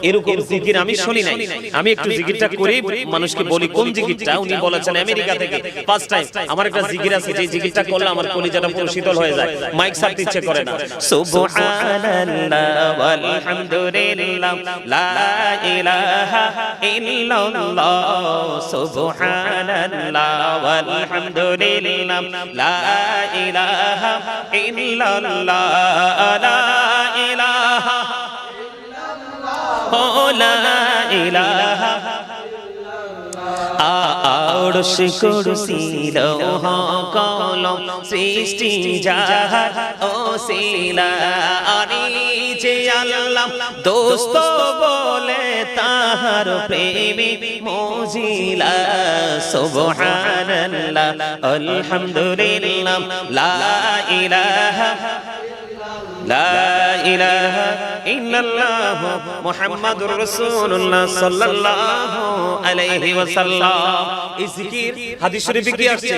এরকম জিকির আমি শুনি নাই। আমি একটু জিকিরটা করি, মানুষকে বলি কোন জিকিরটা। উনি বলেছেন আমেরিকা থেকে ফার্স্ট টাইম আমার একটা জিকির আছে, যে জিকিরটা করলে আমার কলিজাটা পুরো শীতল হয়ে যায়, মাইক ছাড়তে ইচ্ছে করে না। সুবহানাল্লাহ ওয়ালহামদুলিল্লাহ লা ইলাহা ইল্লাল্লাহ, সুবহানাল্লাহ ওয়ালহামদুলিল্লাহ লা ইলাহা ইল্লাল্লাহ, লা ইলাহা ইল্লাল্লাহ, লা ইলাহা আরশ কুরসি লৌহ কলম সৃষ্টি জাহান ওসিলা, আনিছে আল্লাহ দোস্ত বলে তাহার প্রেমী মজিলা। সুবহানাল্লাহ আলহামদুলিল্লাহ লা ইলাহা ইল্লাল্লাহ মুহাম্মাদুর রাসূলুল্লাহ সাল্লাল্লাহু আলাইহি ওয়াসাল্লাম। এই জিকির হাদিস শরীফে কি আসছে?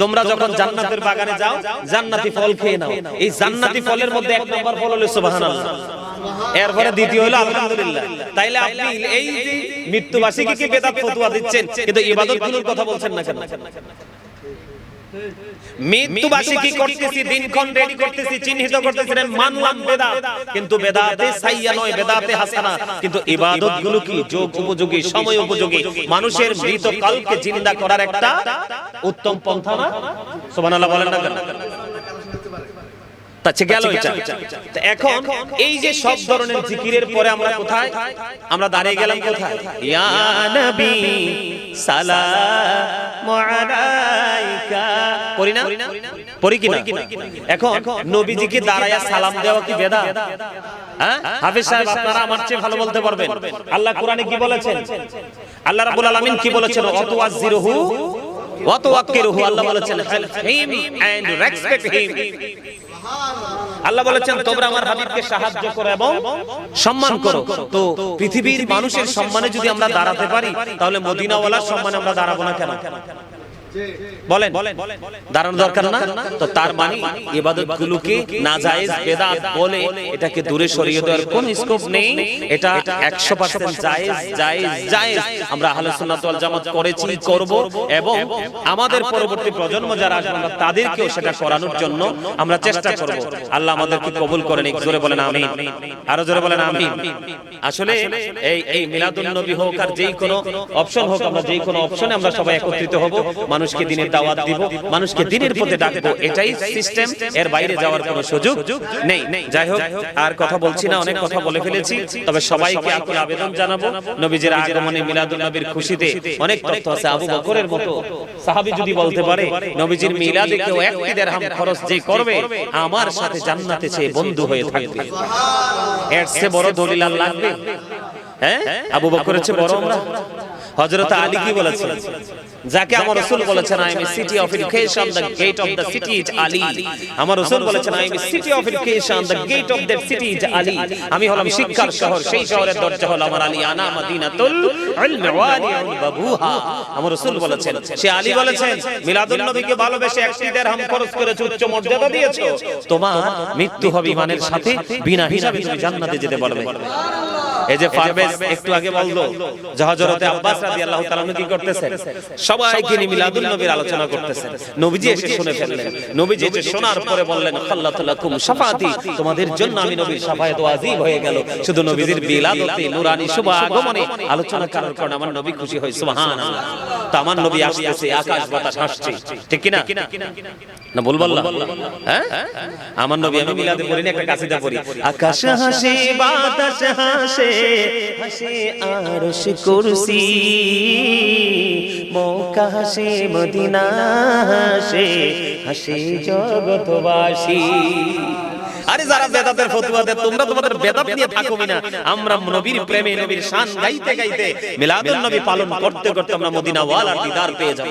তোমরা যখন জান্নাতের বাগানে যাও, জান্নাতি ফল খেয়ে নাও। এই জান্নাতি ফলের মধ্যে এক নাম্বার ফল হলো সুবহানাল্লাহ, এরপরে দ্বিতীয় হলো আলহামদুলিল্লাহ। তাইলে আপনি এই যে মৃত্যুবার্ষিকীকে বেদাত ফতোয়া দিচ্ছেন, কিন্তু ইবাদতগুলোর কথা বলছেন না কেন? মৃত্যুবার্ষিকী করতেছি, দিনক্ষণ রেডি করতেছি, চিহ্নিত করতেছি, মানলাম বেদাত, কিন্তু বেদাতে সাইয়্যা নয়, বেদাতে হাসানা। কিন্তু ইবাদতগুলো কি যোগ উপযোগী, সময় উপযোগী, মানুষের মৃত কালকে জিন্দা করার একটা উত্তম পন্থা না? সুবহানাল্লাহ বলেন না কেন? আচ্ছা গেল এটা। এখন এই যে সব ধরনের জিকিরের পরে আমরা কোথায়? আমরা দাঁড়িয়ে গেলাম কোথায়? ইয়া নবী সালামু আলাইকা, পড়ি না? পড়ি কিনা? এখন নবীজিকে দাঁড়ায়া সালাম দেওয়া কি বেদাত? হ্যাঁ হাফেজ সাহেব, আপনারা আমার চেয়ে ভালো বলতে পারবেন। আল্লাহ কোরআনে কি বলেছেন? আল্লাহ রাব্বুল আলামিন কি বলেছেন? ওয়াতুয়াজ্জিরুহু ওয়াতুওয়াক্কিরুহু, আল্লাহ বলেছেন help him and respect him. আল্লাহ বলেছেন তোমরা আমার হাবিবকে সাহায্য করো এবং সম্মান করো। তো পৃথিবীর মানুষের সম্মানে যদি আমরা দাঁড়াতে পারি, তাহলে মদিনাওয়ালার সম্মানে আমরা দাঁড়াবো না কেন? বলেন, দাঁড়ানো দরকার না? তো তার মানে ইবাদতগুলোকে নাজায়েজ বেদাত বলে এটাকে দূরে সরিয়ে দেওয়ার কোন স্কোপ নেই। এটা 100% জায়েজ জায়েজ জায়েজ। আমরা আহলে সুন্নাত ওয়াল জামাত করেছি, করব, এবং আমাদের পরবর্তী প্রজন্ম যারা আসবে আমরা তাদেরকেও সেটা করানোর জন্য আমরা চেষ্টা করব। আল্লাহ আমাদেরকে কবুল করেন। জোরে বলেন আমিন, আরো জোরে বলেন আমিন। আসলে এই মিলাদুন নবী হোক আর যেই কোনো অপশন হোক, আমরা যেই কোনো অপশনে আমরা সবাই একত্রিত হব, মানুষকে দিনের দাওয়াত দিব, মানুষকে দিনের পথে ডাকবো, এটাই সিস্টেম। এর বাইরে যাওয়ার কোনো সুযোগ নেই। যাই হোক, আর কথা বলছি না, অনেক কথা বলে ফেলেছি। তবে সবাইকে আকুল আবেদন জানাবো, নবীজির আগমনে মিলাদুন নবীর খুশিতে অনেক তথ্য আছে। আবু বকরের মতো সাহাবী যদি বলতে পারে নবীজির মিলাদে কেউ 1 দিরহাম খরচ যে করবে আমার সাথে জান্নাতে সে বন্ধু হয়ে থাকবে, এর চেয়ে বড় দলিল আর লাগবে? হ্যাঁ, আবু বকরের চেয়ে বড় আমরা? হযরত আলী কি বলেছেন? যাকে আমার রাসূল বলেছেন I am a city of education, the gate of the city is Ali. আমার রাসূল বলেছেন I am a city of education, the gate of that city is Ali. আমি হলাম শিক্ষার শহর, সেই শহরের দরজা হলো আমার আলী। আনা মাদিনাতুল ইলমি ওয়ালিউন বাবুহা। আমার রাসূল বলেছেন, সে আলী বলেছেন, মিলাদুন নবীকে ভালোবেসে 1 দিরহাম খরচ করেছো, উচ্চ মর্যাদা দিয়েছো, তোমার মৃত্যু হবে ঈমানের সাথে, বিনা হিসাবে তুমি জান্নাতে যেতে পারবে। এই যে পারভেজ একটু আগে বললো যে হযরতে আব্বাস রাদিয়াল্লাহু তাআলা কি করতেছেন, সবাইকে নিয়ে মিলাদুন নবীর আলোচনা করতেছেন। নবীজি এসে শুনে ফেললেন। নবীজি এসে শোনার পরে বললেন, খাল্লাতু লাকুম শাফাআতি, তোমাদের জন্য আমি নবীর শাফায়াত ওয়াজিব হয়ে গেল। শুধু নবীজির বিলাদতে নূরানি শুভ আগমনে আলোচনা করার কারণে আমার নবী খুশি হয়। সুবহানাল্লাহ। তো আমার নবী আসতেছে, আকাশ বাতাস হাসছে, ঠিক কি না? না বল বল, হ্যাঁ আমার নবী, আমি মিলাদে পড়ি না, একটা কাসিদা পড়ি। আকাশ হাসে বাতাস হাসে, হাসে আরশ কুরসি, মক্কা হাসে মদিনা হাসে, হাসে জগতবাসী। আরে যারা বেদাতের ফতোয়া দেয়, তোমরা তোমাদের বেদাত নিয়ে থাকো না। আমরা নবীর প্রেমে, নবীর শান গাইতে গাইতে, মিলাদুন নবী পালন করতে করতে আমরা মদিনা ওয়ালার দিদার পেয়ে যাব।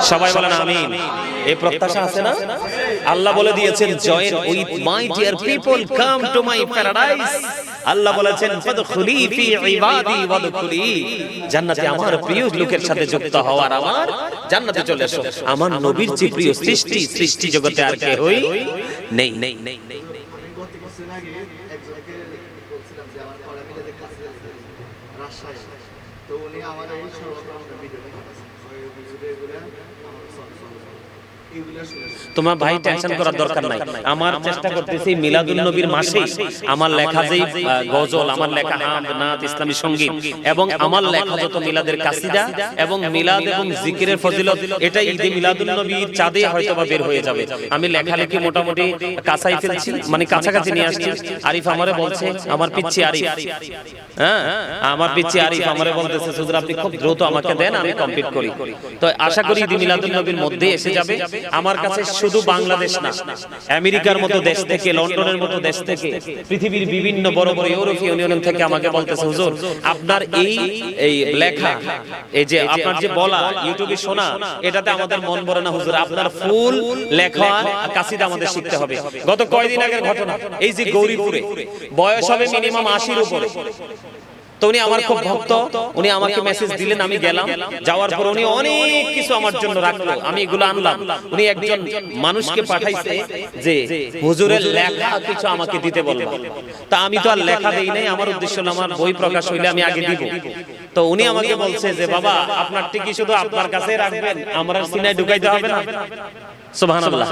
সবাই বলেন আমিন। এই প্রত্যাশা আছে না? আল্লাহ বলে দিয়েছেন, join with my dear people, come to my paradise. আল্লাহ বলেছেন, ফাদখুলি ফি ইবাদি ওয়াদখুলি, জান্নাতে আমার প্রিয় লোকের সাথে যুক্ত হওয়ার, আমার জান্নাতে চলে এসো। আমার নবীর যে প্রিয় সৃষ্টি, সৃষ্টি জগতে আর কেউই নেই। তোমার ভাই টেনশন করার দরকার নাই। আমার চেষ্টা করতেছি মিলাদুন নবীর মাসে আমার লেখা যেই গজল, আমার লেখা হামদ নাত ইসলামী সঙ্গীত এবং আমার লেখা যত মিলাদের কাসিদা এবং মিলাদ এবং জিকিরের ফজিলত, এটা ঈদে মিলাদুন নবীর চাঁদে হয়তোবা বের হয়ে যাবে। আমি লেখালেখি মোটামুটি কাছাই ফেলছি, মানে কাছাকাছি নিয়ে আসছি। আরিফ আমারে বলছে, আমার পিচ্ছি আরিফ, হ্যাঁ আমার পিচ্ছি আরিফ আমারে বলতেছে, হুজুর আপনি খুব দ্রুত আমাকে দেন, আমি কমপ্লিট করি। তো আশা করি ঈদে মিলাদুন নবীর মধ্যে এসে যাবে। আমার কাছে শুধু বাংলাদেশ না, আমেরিকার মতো দেশ থেকে, লন্ডনের মতো দেশ থেকে, পৃথিবীর বিভিন্ন বড় বড় ইউরোপীয় ইউনিয়ন থেকে আমাকে বলতেছে, হুজুর আপনার এই লেখা, এই যে আপনার যে বলা, ইউটিউবে শোনা, এটাতে আমাদের মন ভরে না হুজুর, আপনার ফুল লেখা কাসিদা আমাদের শিখতে হবে। গত কয়েকদিন আগের ঘটনা, এই যে গৌরীপুরে বয়স হবে মিনিমাম 80-র উপরে, তো উনি আমার খুব ভক্ত, উনি আমাকে মেসেজ দিলেন, আমি গেলাম। যাওয়ার পর উনি অনেক কিছু আমার জন্য রাখলো, আমি এগুলো আনলাম। উনি একজন মানুষকে পাঠাইছে যে হুজুরের লেখা কিছু আমাকে দিতে বলবো। তা আমি তো আর লেখা দেই নাই, আমার উদ্দেশ্য হলো আমার বই প্রকাশ হইলে আমি আগে দিব। তো উনি আমাকে বলছে যে বাবা আপনার টিকি শুধু আপনার কাছে রাখবেন, আমার সিনায় ঢুকাইতে হবে না। সুবহানাল্লাহ।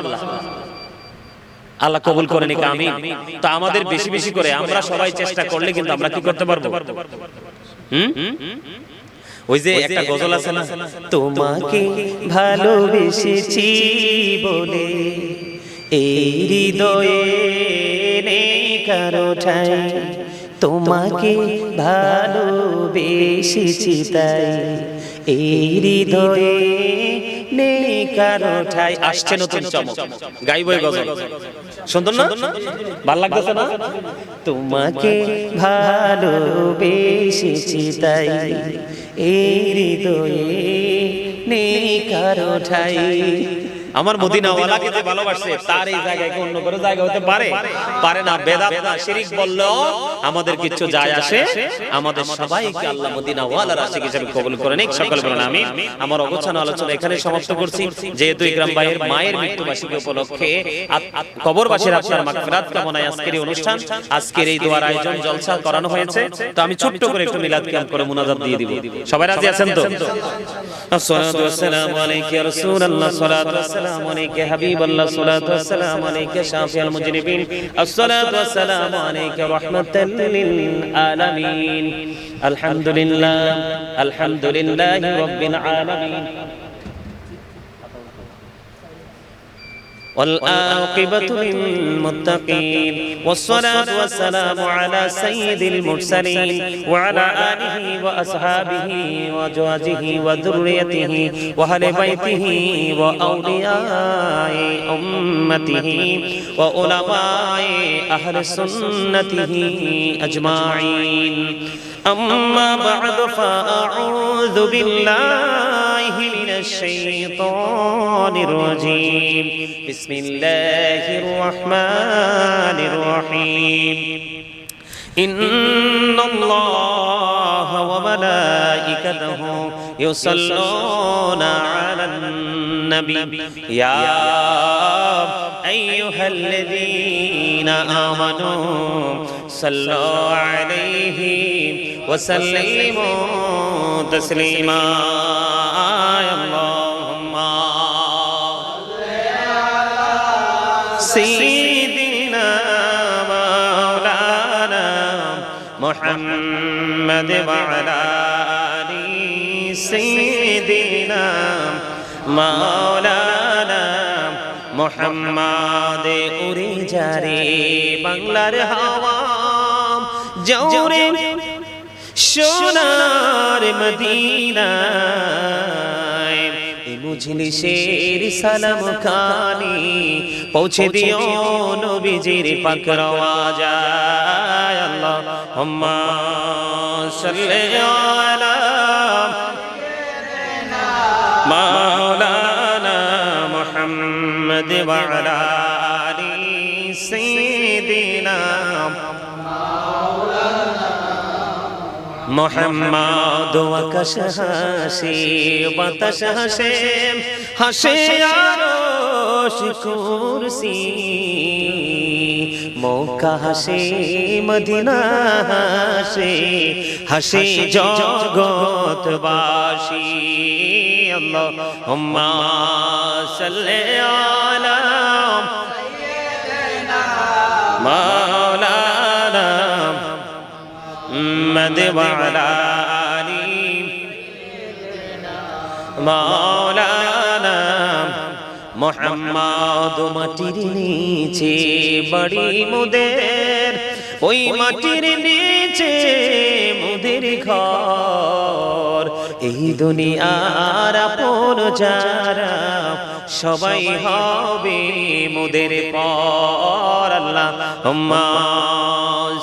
আল্লাহ কবুল করে নিক, আমিন। তো আমাদের বেশি বেশি করে আমরা সবাই চেষ্টা করলে কিন্তু আমরা কি করতে পারবো? ওই যে একটা গজল আছে না, তোমাকে ভালোবেসেছি বলে এই হৃদয়ে নেই কারো ঠাই, তোমাকে ভালোবেসেছি তাই এই হৃদয়ে নেই কারো ঠাই। আসছে নতুন চমক, গাইবই গজল, সুন্দর না? ভালো লাগতেছে না? তোমাকে ভালোবেসেছি তাই এই হৃদয়ে নেই কারো ঠাই। আমার মদিনাওয়ালাকে যে ভালোবাসে তার এই জায়গায় কি অন্য কোনো জায়গা হতে পারে? পারে না। বেদাত না, শিরক বললেও আমাদের কিছু যায় আসে। আমাদের সবাইকে আল্লাহ মদিনাওয়ালার আশিক হিসেবে কবুল করে নিক। সকল বলেন আমিন। আমার অগোছানো আলোচনা এখানে সমাপ্ত করছি। যেহেতু ইকরাম ভাইয়ের মায়ের মৃত্যুবার্ষিকী উপলক্ষে কবরবাসীর আত্মার মাগফিরাত কামনায় আজকের এই অনুষ্ঠান, আজকের এই দোয়ার আয়োজন জলসা করানো হয়েছে। তো আমি ছোট্ট করে একটু মিলাদ কিয়াম করে মুনাজাত দিয়ে দিব। সবাই রাজি আছেন তো? আসসালাতু ওয়াসসালামু আলাইকা ইয়া রাসূলুল্লাহ, সালাতু السلام عليك حبيب الله، الصلاة والسلام عليك شافي المجرمين، الصلاة والسلام عليك رحمة للعالمين. الحمد لله، الحمد لله رب العالمين، والعاقبة للمتقين، والصلاة والسلام على سيد المرسلين وعلى آله وأصحابه وأزواجه وذريته وأهل بيته وأولياء أمته وعلماء أهل سنته أجمعين. أما بعد فأعوذ بالله من الشيطان الرجيم بسم الله الرحمن الرحيم إن الله وملائكته يصلون على النبي يا أيها الذين آمنوا صلوا عليه وسلموا تسليما اللهم سيدنا مولانا محمد وعلى آل سيدنا مولانا محمد উড়ে যারে বাংলার হাওয়া জোরে সোনার মদিনায় এই মজলিসের সালাম খানি পৌঁছে দিও নবীজির পাক রওয়াজায় আল্লাহুম্মা সাল্লি আলা মাওলানা মুহাম্মদ ওয়া আলা আলি সাইয়্যিদিনা মোহাম্মদ আকাশ হাসে বাতাস হাসে হাসে আরশ কুরসি মক্কা হাসে মদিনা হাসে হাসে জগৎবাসী আল্লাহুম্মা সাল্লি আলা মাওলানা محمد وعلى آل مولانا محمد মাটির নিচে বাড়ি মোদের ওই মাটির নিচে মোদের ঘর এই দুনিয়ার আপন যারা সবাই হবে মোদের পর আল্লাহুম্মা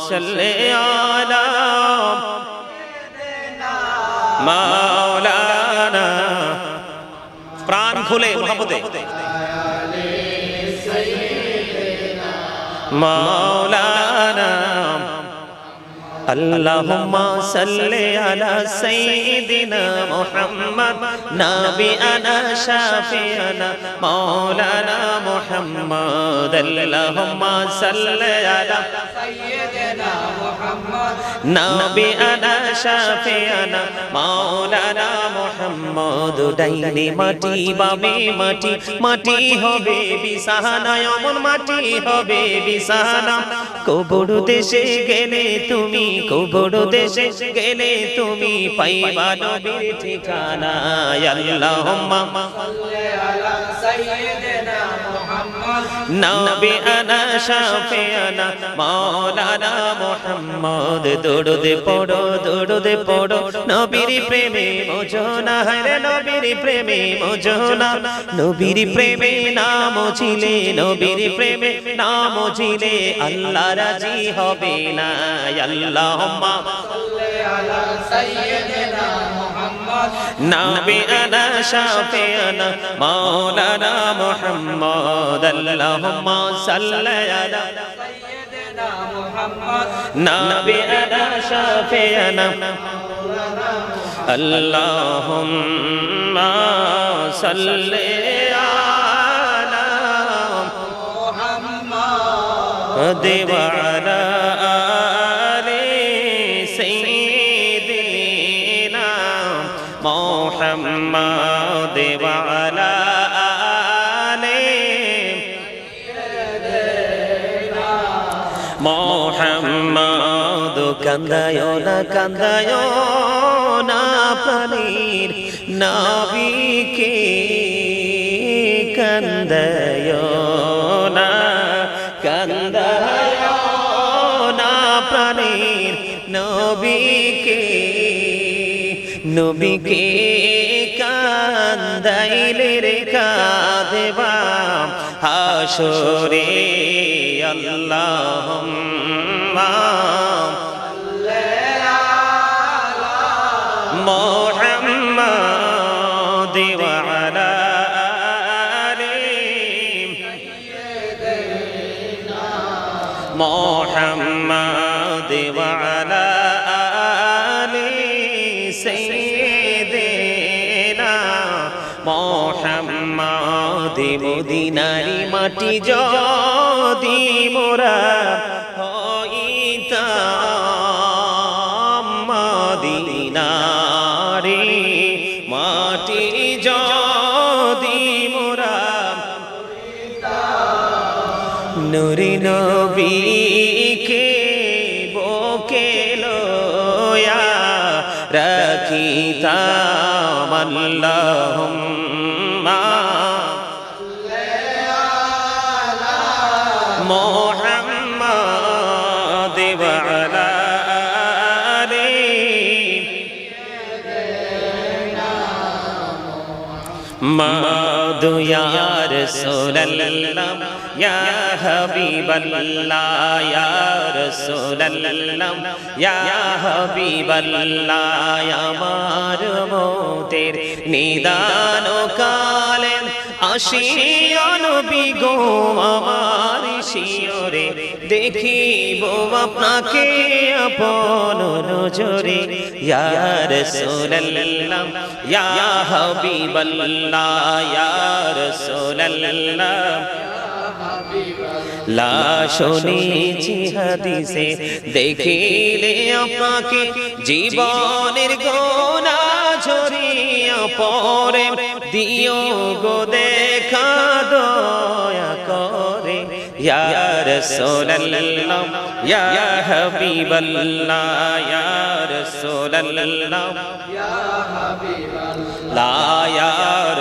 সাল্লি আলা মাওলানা প্রাণ খুলে মোহাম্মদে মাওলানা اللهم صل على سيدنا محمد نبينا شافينا مولانا محمد اللهم صل على سيدنا محمد نبينا شافينا مولانا محمد ডাইনে মাটি বামে মাটি মাটি হবে বিছানা এমন মাটি হবে বিছানা কবর দেশে গেলে তুমি কবর দেশে গেলে তুমি পাইবা নবীর ঠিকানা আল্লাহুম্মা সাল্লি আলা সাইয়্যিদিনা মুহাম্মদ নবিয়ানা শাফিয়ানা মাওলানা মুহাম্মদ দরুদ পড়ো নবীর প্রেমে মজনা রে নবীর প্রেমে মজনা নবীর প্রেমে নাম ছিলে নবীর প্রেমে নাম ছিলে আল্লাহ রাজি হবে না আল্লাহুম্মা সাল্লি আলা সাইয়্যিদিনা মুহাম্মদ নবিয়ানা শাফিয়ানা মাওলানা মুহাম্মদ আল্লাহুম্মা সাল্লি আলা সাইয়্যিদিনা মুহাম্মদ নবিয়ানা শাফিয়ানা আল্লাহুম্মা সাল্লি আলা মুহাম্মদ ওয়া আলা محمد وعلى آله محمد কান্দায়ো না প্রাণীর নবীকে কান্দায়ো না প্রাণীর নবীকে কান্দাইলে রে কাঁদবা হাসরে আল্লাহুম্মা সাল্লি محمد وعلى محمد وعلى آل سيدنا محمد মদিনারি মাটি যদি মোরা হইতাম মদিনারি মাটি যদি মোরা নূরে নবীকে বুকে লয়া রাখিতাম আল্লাহুম্মা মুহাম্মাদ ওয়া আলা আলি মাদু ইয়া রাসূলুল্লাহ ইয়া হাবিবাল্লাহ ইয়া রাসূলুল্লাহ ইয়া হাবিবাল্লাহ আমার মোদের নিদান কালে আসিয়া নবী গো আমার শিয়রে দেখিব আপনাকে আপন নজরে ইয়া রাসূলুল্লাহ ইয়া হাবিবাল্লাহ ইয়া রাসূলুল্লাহ লা শুনেছি হাদিসে দেখিলে আপনাকে জীবনের গোনা ঝরিয়া পড়ে দিও গো দেখা দয়া করে ইয়া রাসূলুল্লাহ ইয়া হাবিবাল্লাহ ইয়া রাসূলুল্লাহ ইয়া হাবিবাল্লাহ ইয়া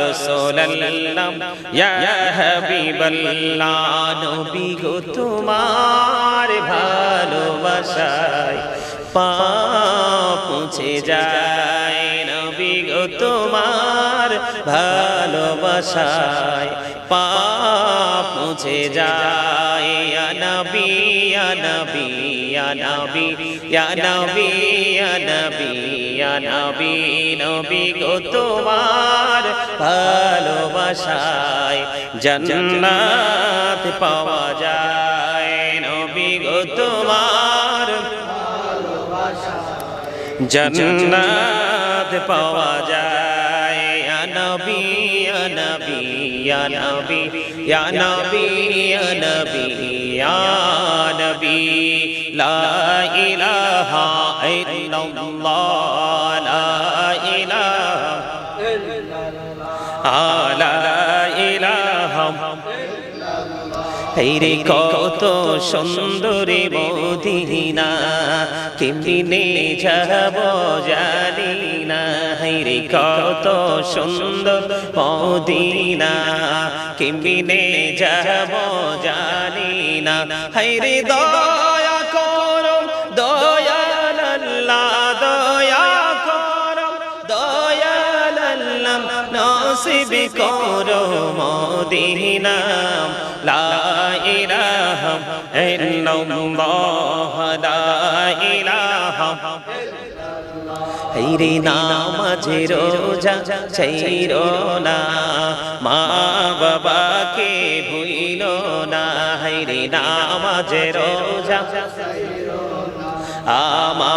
রাসূলুল্লাহ ইয়া হাবিবাল্লাহ নবী গো তোমার ভালোবাসায় পাপ মুছে যায় নবী গো তোমার ভালোবাসায় পাপ মুছে যায় ইয়া নবী ইয়া নবী ইয়া নবী ইয়া নবী ইয়া নবী ইয়া নবী নবী গো তোমার ভালোবাসায় জান্নাত পাওয়া যায় নবী গো তোমার ভালোবাসায় জান্নাত পাওয়া যায় ইয়া নবী ইয়া নবী ইয়া নবী ইয়া নবী ইয়া নবী ইয়া নবী লা ইলাহা ইল্লাল্লাহ লা ইলাহা ইল্লাল্লাহ লা ইলাহা হেরে কত সুন্দরী মদিনা কেমনে যাব জানি না হেরে কত সুন্দর মদিনা কেমনে যাব জানি না হেরে দয়া করো দয়াল আল্লাহ দয়া করো দয়াল আল্লাহ নসিব করো মদিনা লা ইলাহা ইল্লাল্লাহ লা ইলাহা হেরে নামাজে রোজা ছাইরো না মা বাবাকে ভুইলো না হেরে নামাজে রোজা ছাইরো না মা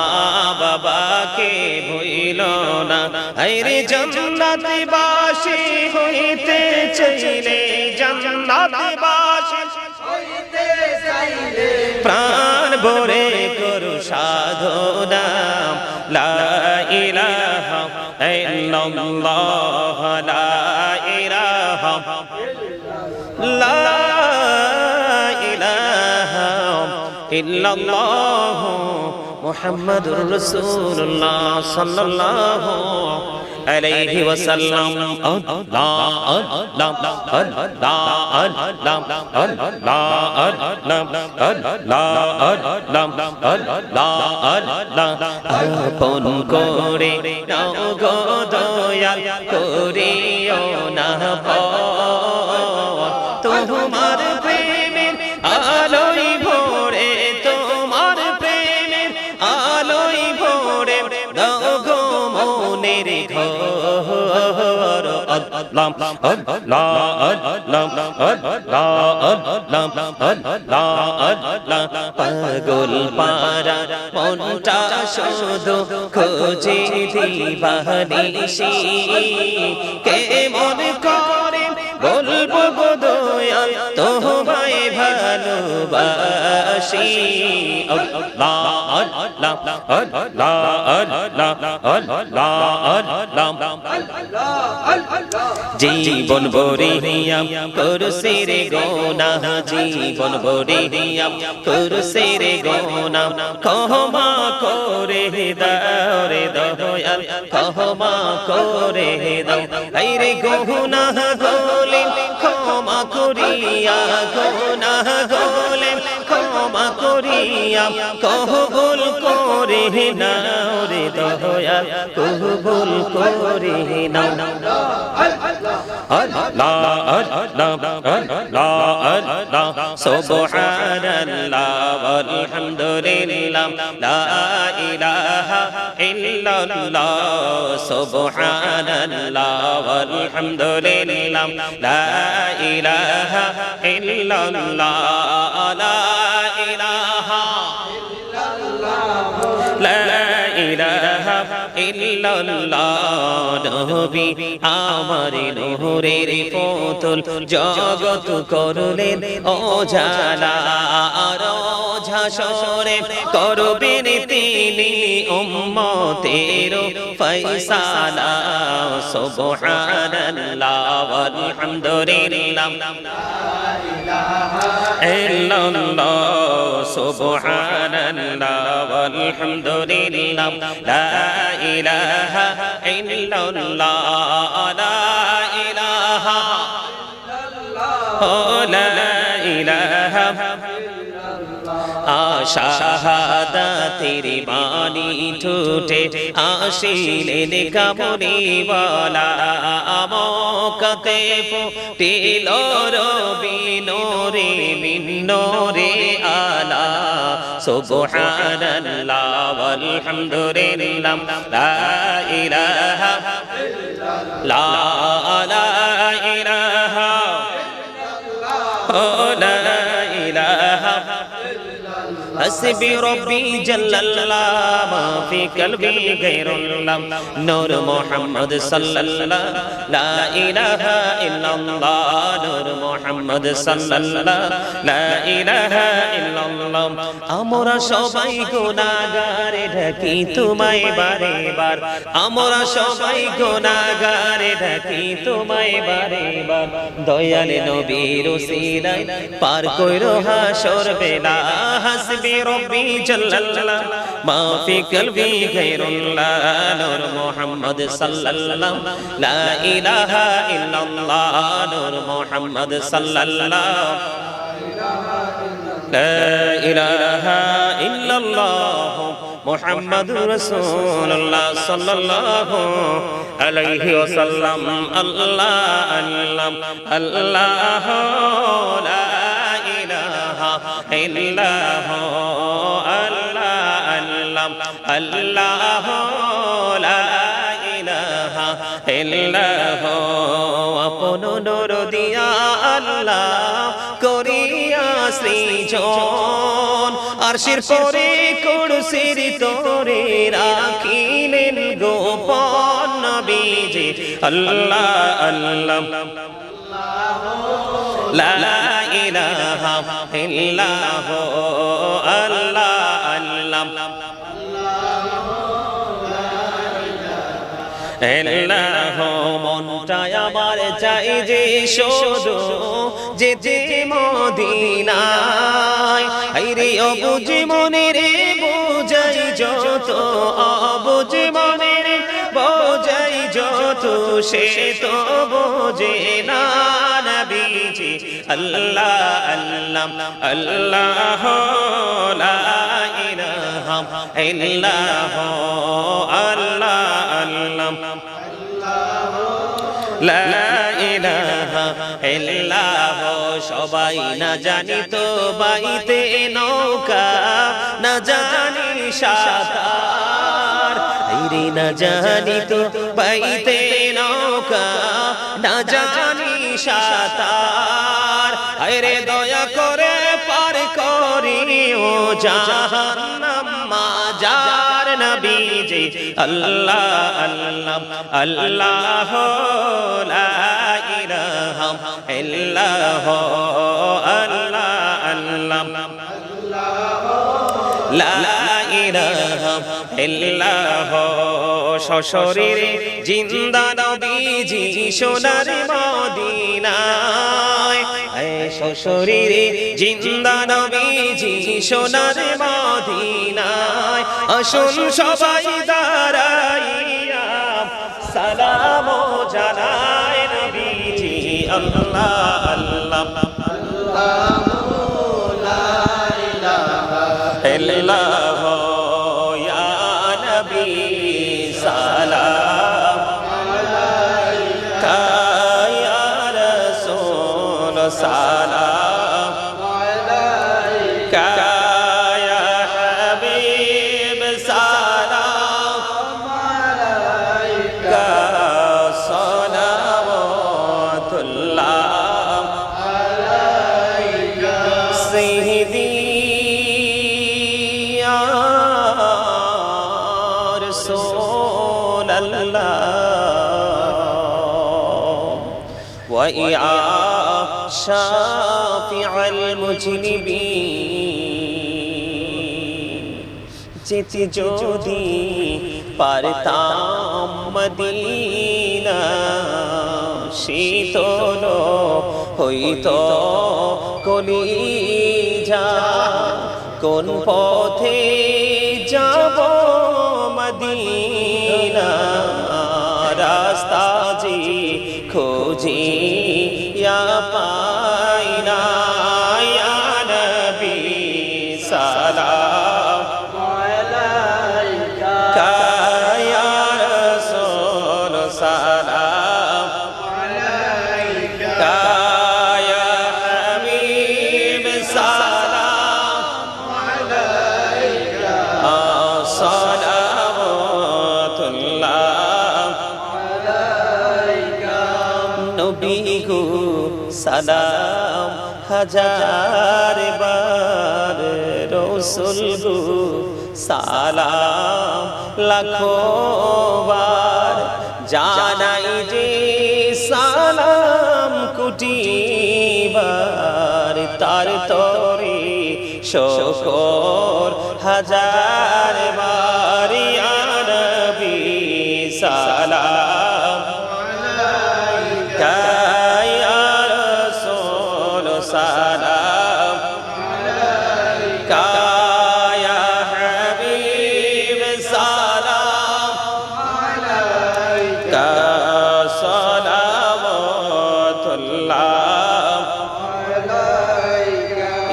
বাবাকে ভুইলো না হেরে জান্নাতবাসী হইতে চাইলে জান্নাতবাসী হইতে চাইলে প্রাণ ভরে করু সাধনা লা ইলাহা ইল্লাল্লাহ লা ইলাহা লা ইলাহা ইল্লাল্লাহ মুহাম্মাদুর রাসূলুল্লাহ সাল্লাল্লাহু আলাইহি ওয়াসাল্লাম আপন করে নাও গো দয়াল করিও না তোমার প্রেমের আলোয় ভরে তোমার প্রেমের আলোয় ভরে দাও গো মন মনের ঘর আল্লাহ আল্লাহ আল্লাহ আল্লাহ আল্লাহ আল্লাহ পাগল পারা মনটা শুধু খোঁজে দিবানিশি কেমন করে বলবো গো দয়াল তোমায় ভালোবাসি আল্লাহ আল্লাহ আল্লাহ আল্লাহ জীবন ভরিয়া করছে রে গোনাহ জীবন ভরিয়া করছে রে গোনাহ ক্ষমা করে দাও রে দয়াল ক্ষমা করে দাও এই রে গোনাহ গোলে ক্ষমা করিয়া গোনাহ গোলে ক্ষমা করিয়া কবুল করে নাও রে দয়াল কবুল করে নাও আল্লাহ আল্লাহ আল্লাহ আল্লাহ সুবহানাল্লাহ ওয়ালহামদুলিল্লাহ লা ইলাহা ইল্লাল্লাহ সুবহানাল্লাহ ওয়ালহামদুলিল্লাহ লা ইলাহা ইল্লাল্লাহ লা ইলাহা লা ইলাহা ইল্লাল্লাহ নবী আমার নূরের পুতুল জগৎ করলেন ওজালা আর ঝাসরে করবেন তিনি উম্মতের ফয়সালা সুবহানাল্লাহ ওয়ালহামদুলিল্লাহ ইল্লাল্লাহ সুবহানাল্লাহ ওয়ালহামদুলিল্লাহ লা ইলাহা ইল্লাল্লাহ লা ইলাহা লা ইলাহা শাহাদাতের বাণী ঠোঁটে আসিলেন কামড়িওয়ালা আমকাতে ফুটিল রবি নূরে মিন নূরে আলা সুবহানাল্লাহ ওয়ালহামদুলিল্লাহ লা ইলাহা ইল্লাল্লাহ লা ইলাহা লা ইলাহা حسبي ربي جل الله ما في قلبي غير الله نور محمد صلى الله لا إله إلا الله نور محمد صلى الله لا إله إلا الله আমরা সবাই গুনাহগার ঢাকি তোমায় বারে বার আমরা সবাই গুনাহগার ঢাকি তোমায় বারে বার দয়াল নবীর ওসিলায় পার কইরো হাসর বেলা হাসবি রব্বি জাল্লাল্লাহ মা ফি কলবি গায়রুল্লাহ নূর মুহাম্মদ সাল্লাল্লাহু লা ইলাহা ইল্লাল্লাহ নূর মুহাম্মদ সাল্লাল্লাহু লা ইলাহা ইল্লাল্লাহ মুহাম্মাদুর রাসূলুল্লাহ সাল্লাল্লাহু আলাইহি ওয়াসাল্লাম আল্লাহ আল্লাহ আল্লাহ লা ইলাহা ইল্লাল্লাহ আল্লাহ লা ইলাহা ইল্লাল্লাহ আপন নূর দিয়া আল্লাহ করিয়া সৃজন আরশের পরে কুরসির তোরে রাখিলেন গোপন নবীজি আল্লাহ আল্লাহ লা ইলাহা ইল্লাল্লাহ আল্লাহ আল্লাহ এল্লাহ মনটা আমার চাই যে শুধু যেতে মদিনায় আইরে অবুঝ মনের বোঝাই যত অবুঝ মনের বোঝাই যত সে তো বোঝে না নবীজি আল্লাহ আল্লাহ আল্লাহ লা ইলাহা ইল্লাল্লাহ আল্লাহ আল্লাহ লা ইলাহা ইল্লাল্লাহ সবাই না জানি তো বাইতে নৌকা না জানি সাঁতার রে না জানি তো বাইতে নৌকা না জানি সাঁতার আরে দয়া করে পার করিও জাহান্নাম মাজার নবীজি আল্লাহ আল্লাহ আল্লাহ লা ইলাহা ইল্লাল্লাহ আল্লাহ আল্লাহ লা ইলাহা ইল্লাল্লাহ সশরীরে জিন্দা নবীজি সোনার মদিনায় সশরীরে জিন্দা নবীজি সোনার মদিনায় আসুন সবাই দাঁড়াইয়া সালাম জানাই নবীজি আল্লাহ আল্লাহ ইল্লাল্লাহ ইয়া নবী সালাম আলাইকা ইয়া রাসূল সালাম আলাইকা ইয়া হাবিব সালাম আলাইকা সালাওয়াতুল্লাহ আলাইকা সাইয়্যিদি رسول الله ويا شافع المجنبين যেতে যদি পারতাম মদিনা শীতল হইতো কলিজা কোন পথে যাব মদিনা রাস্তা জি খোঁজি ইয়া পাই না ইয়া নবী সালাম আলাইকা ইয়া রাসূল সালাম আলাইকা ইয়া হাবিব সালাম আলাইকা সালাওয়াতুল্লাহ আলাইকা নবী গো সালাম হাজার বার রাসূল গো সালাম লাখো বার জানাই যে সালাম কোটি বার তার তরে শুকর হাজার বার ইয়া নবী সালাম আলাইকা ইয়া রাসূল সালাম আলাইকা ইয়া হাবিব সালাম আলাইকা সালাওয়াতুল্লাহ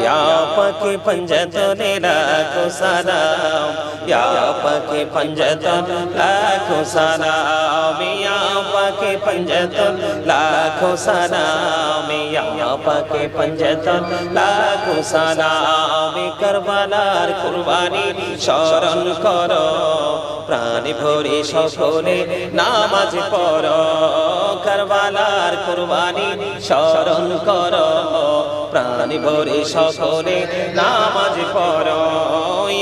या पके पंजतने लाखों सलाम या पके पंजतन लाखों सलाम या पके पंजतन लाखों सलाम या पके पंजतन लाखों सलाम करबलार कुर्बानी शरण करो प्राण भरे सकले नामाज पढ़ो करबलार कुर्बानी शरण करो प्राण भरे सकले नामाज पढ़ो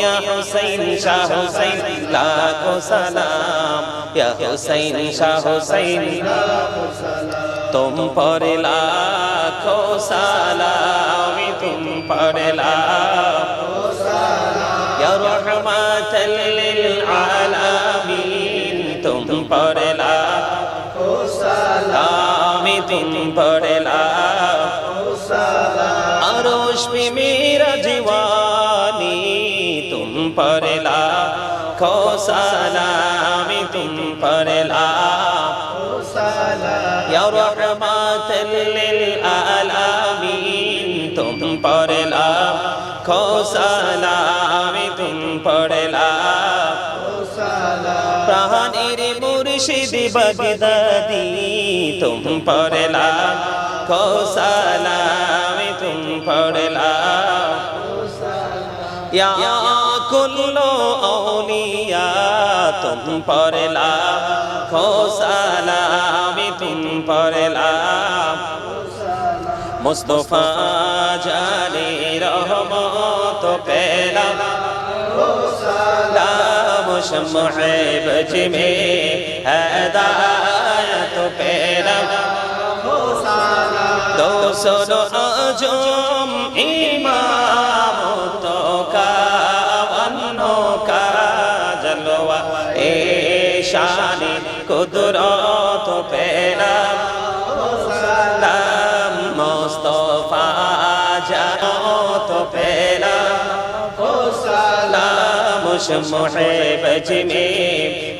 या हुसैन शाह हुसैन लाखों सलाम या हुसैन शाह हुसैन तुम पर लाखों सलाम तुम पर लाखों सलाम या रहमतल लिल आलमीन तुम पर लाखों सलाम तुम पर लाखों सलाम अरोश पे मेरा जीवानी तुम पर लाखों सलाम तुम पर लाखों सलाम या रहमतल लिल आलमीन तुम पर लाखों सलाम तुम पर लाखों सलाम प्राणेर मुर्शिद बगदादी तुम पर लाखों सलाम तुम पर लाखों सलाम या कुल कुल्लो औलिया तुम पर लाखो सलाम तुम पर लाखो सलाम मुस्तफा जाने रहमत पेला सलाम शम्मे बज में हिदायत पेला दो सो आजम इमाम तो का वनो का जलवा ए शानी कुदरत पेला सलाम मुस्तफा जात पेला सलाम शम्मे बज में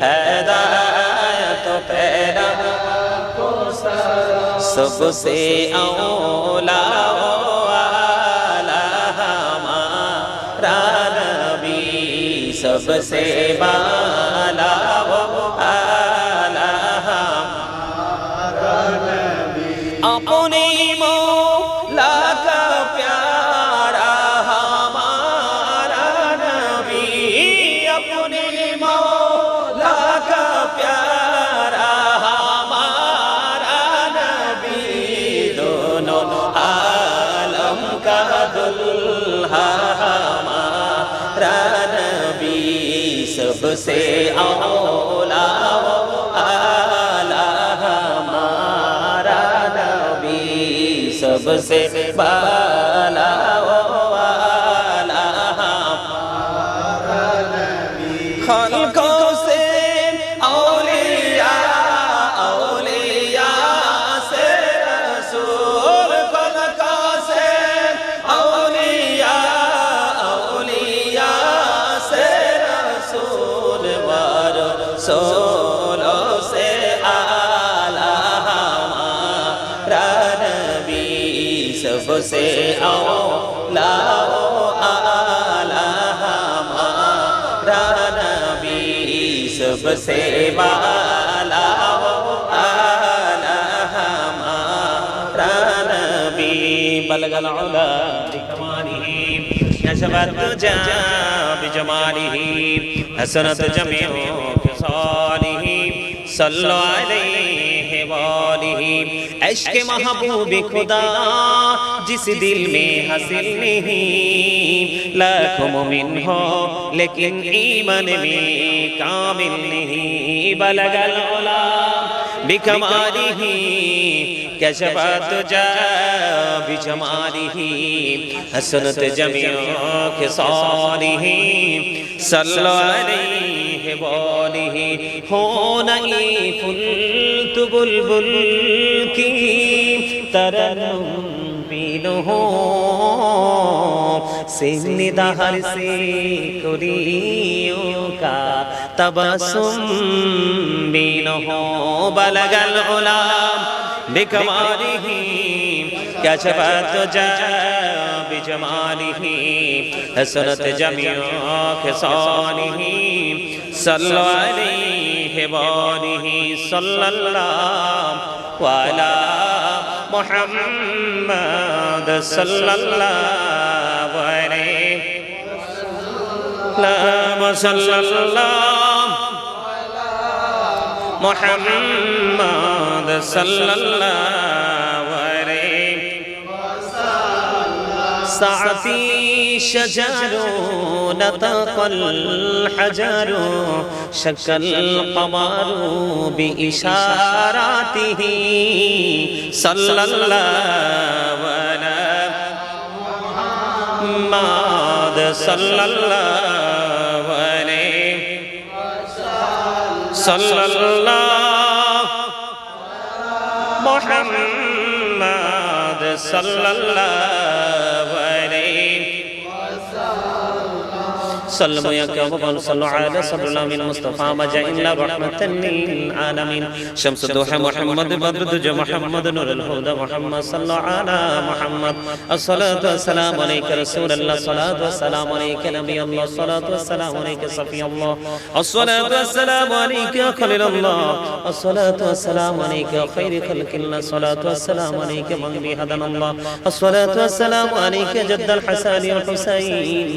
हिदायत पेला सबसे औला वाला हमारा नबी सबसे बाला वाला हमारा नबी अपने मौला का प्यारा हमारा नबी अपने मौला का प्यारा दुल्हा हमारा नबी सबसे औला आला हमारा नबी सबसे बाला वाला हमारा नबी खल्कों से औलिया औलिया से रसूल खल्कों से औलिया औलिया से रसूल सोलो से आला हमारा नबी सबसे औला आला हमारा नबी सबसे बाला आला हमारा नबी बलगल उला बिकमालिही नशबत तुजा बिजमालिही हसनत जमीउ खिसालिही सल्लु अलैहि वालिही इश्क महबूब खुदा जिस दिल में हासिल नहीं लाखों मोमिन हो लेकिन ईमान में कामिल नहीं बलगल उला बिकमालिही कशफत जा बिजमालिही हसनत जमीउ खिसालिही सल्लु अलैहि वालिही हो नहीं फुल तु बुलबुल की तरन्नुम बिनु हो सिन्निदाहर से कुरियों का तबस्सुम बिनु हो बलगल उला बिकमालिही कशफत जा बिजमालिही हसनत जमीउ खिसालिही सल्लु अलैहि वालिही सल्लल्लाहु अला मुहम्मद सल्लल्लाहु अलैहि वसल्लम मुहम्मद सल्लल्लाहु अलैहि साअती शजरो नतक़ल हजरो शक्कल क़मरो बिइशारातिही सल्लल्लाहु अलैहि मुहम्मद सल्लल्लाहु अलैहि सल्लल्लाहु मुहम्मद सल्लल्लाहु अलैहि सल्लल्लाहु अलैहि वसल्लम मुस्तफा मजइल्ला रहमतन लिल आलमीन शम्स दुहा मुहम्मद बद्र दुजा मुहम्मद नूरुल हुदा मुहम्मद सल्लल्लाहु अला मुहम्मद अस्सलातु वस्सलामु अलैका रसूलल्लाह सलातु वस्सलामु अलैका नबियल्लाह सलातु वस्सलामु अलैका सफियल्लाह अस्सलातु वस्सलामु अलैका खलीलल्लाह अस्सलातु वस्सलामु अलैका खैर खल्किल्लाह सलातु वस्सलामु अलैका मन बिहदनल्लाह अस्सलातु वस्सलामु अलैका जद्दल हसन वल हुसैन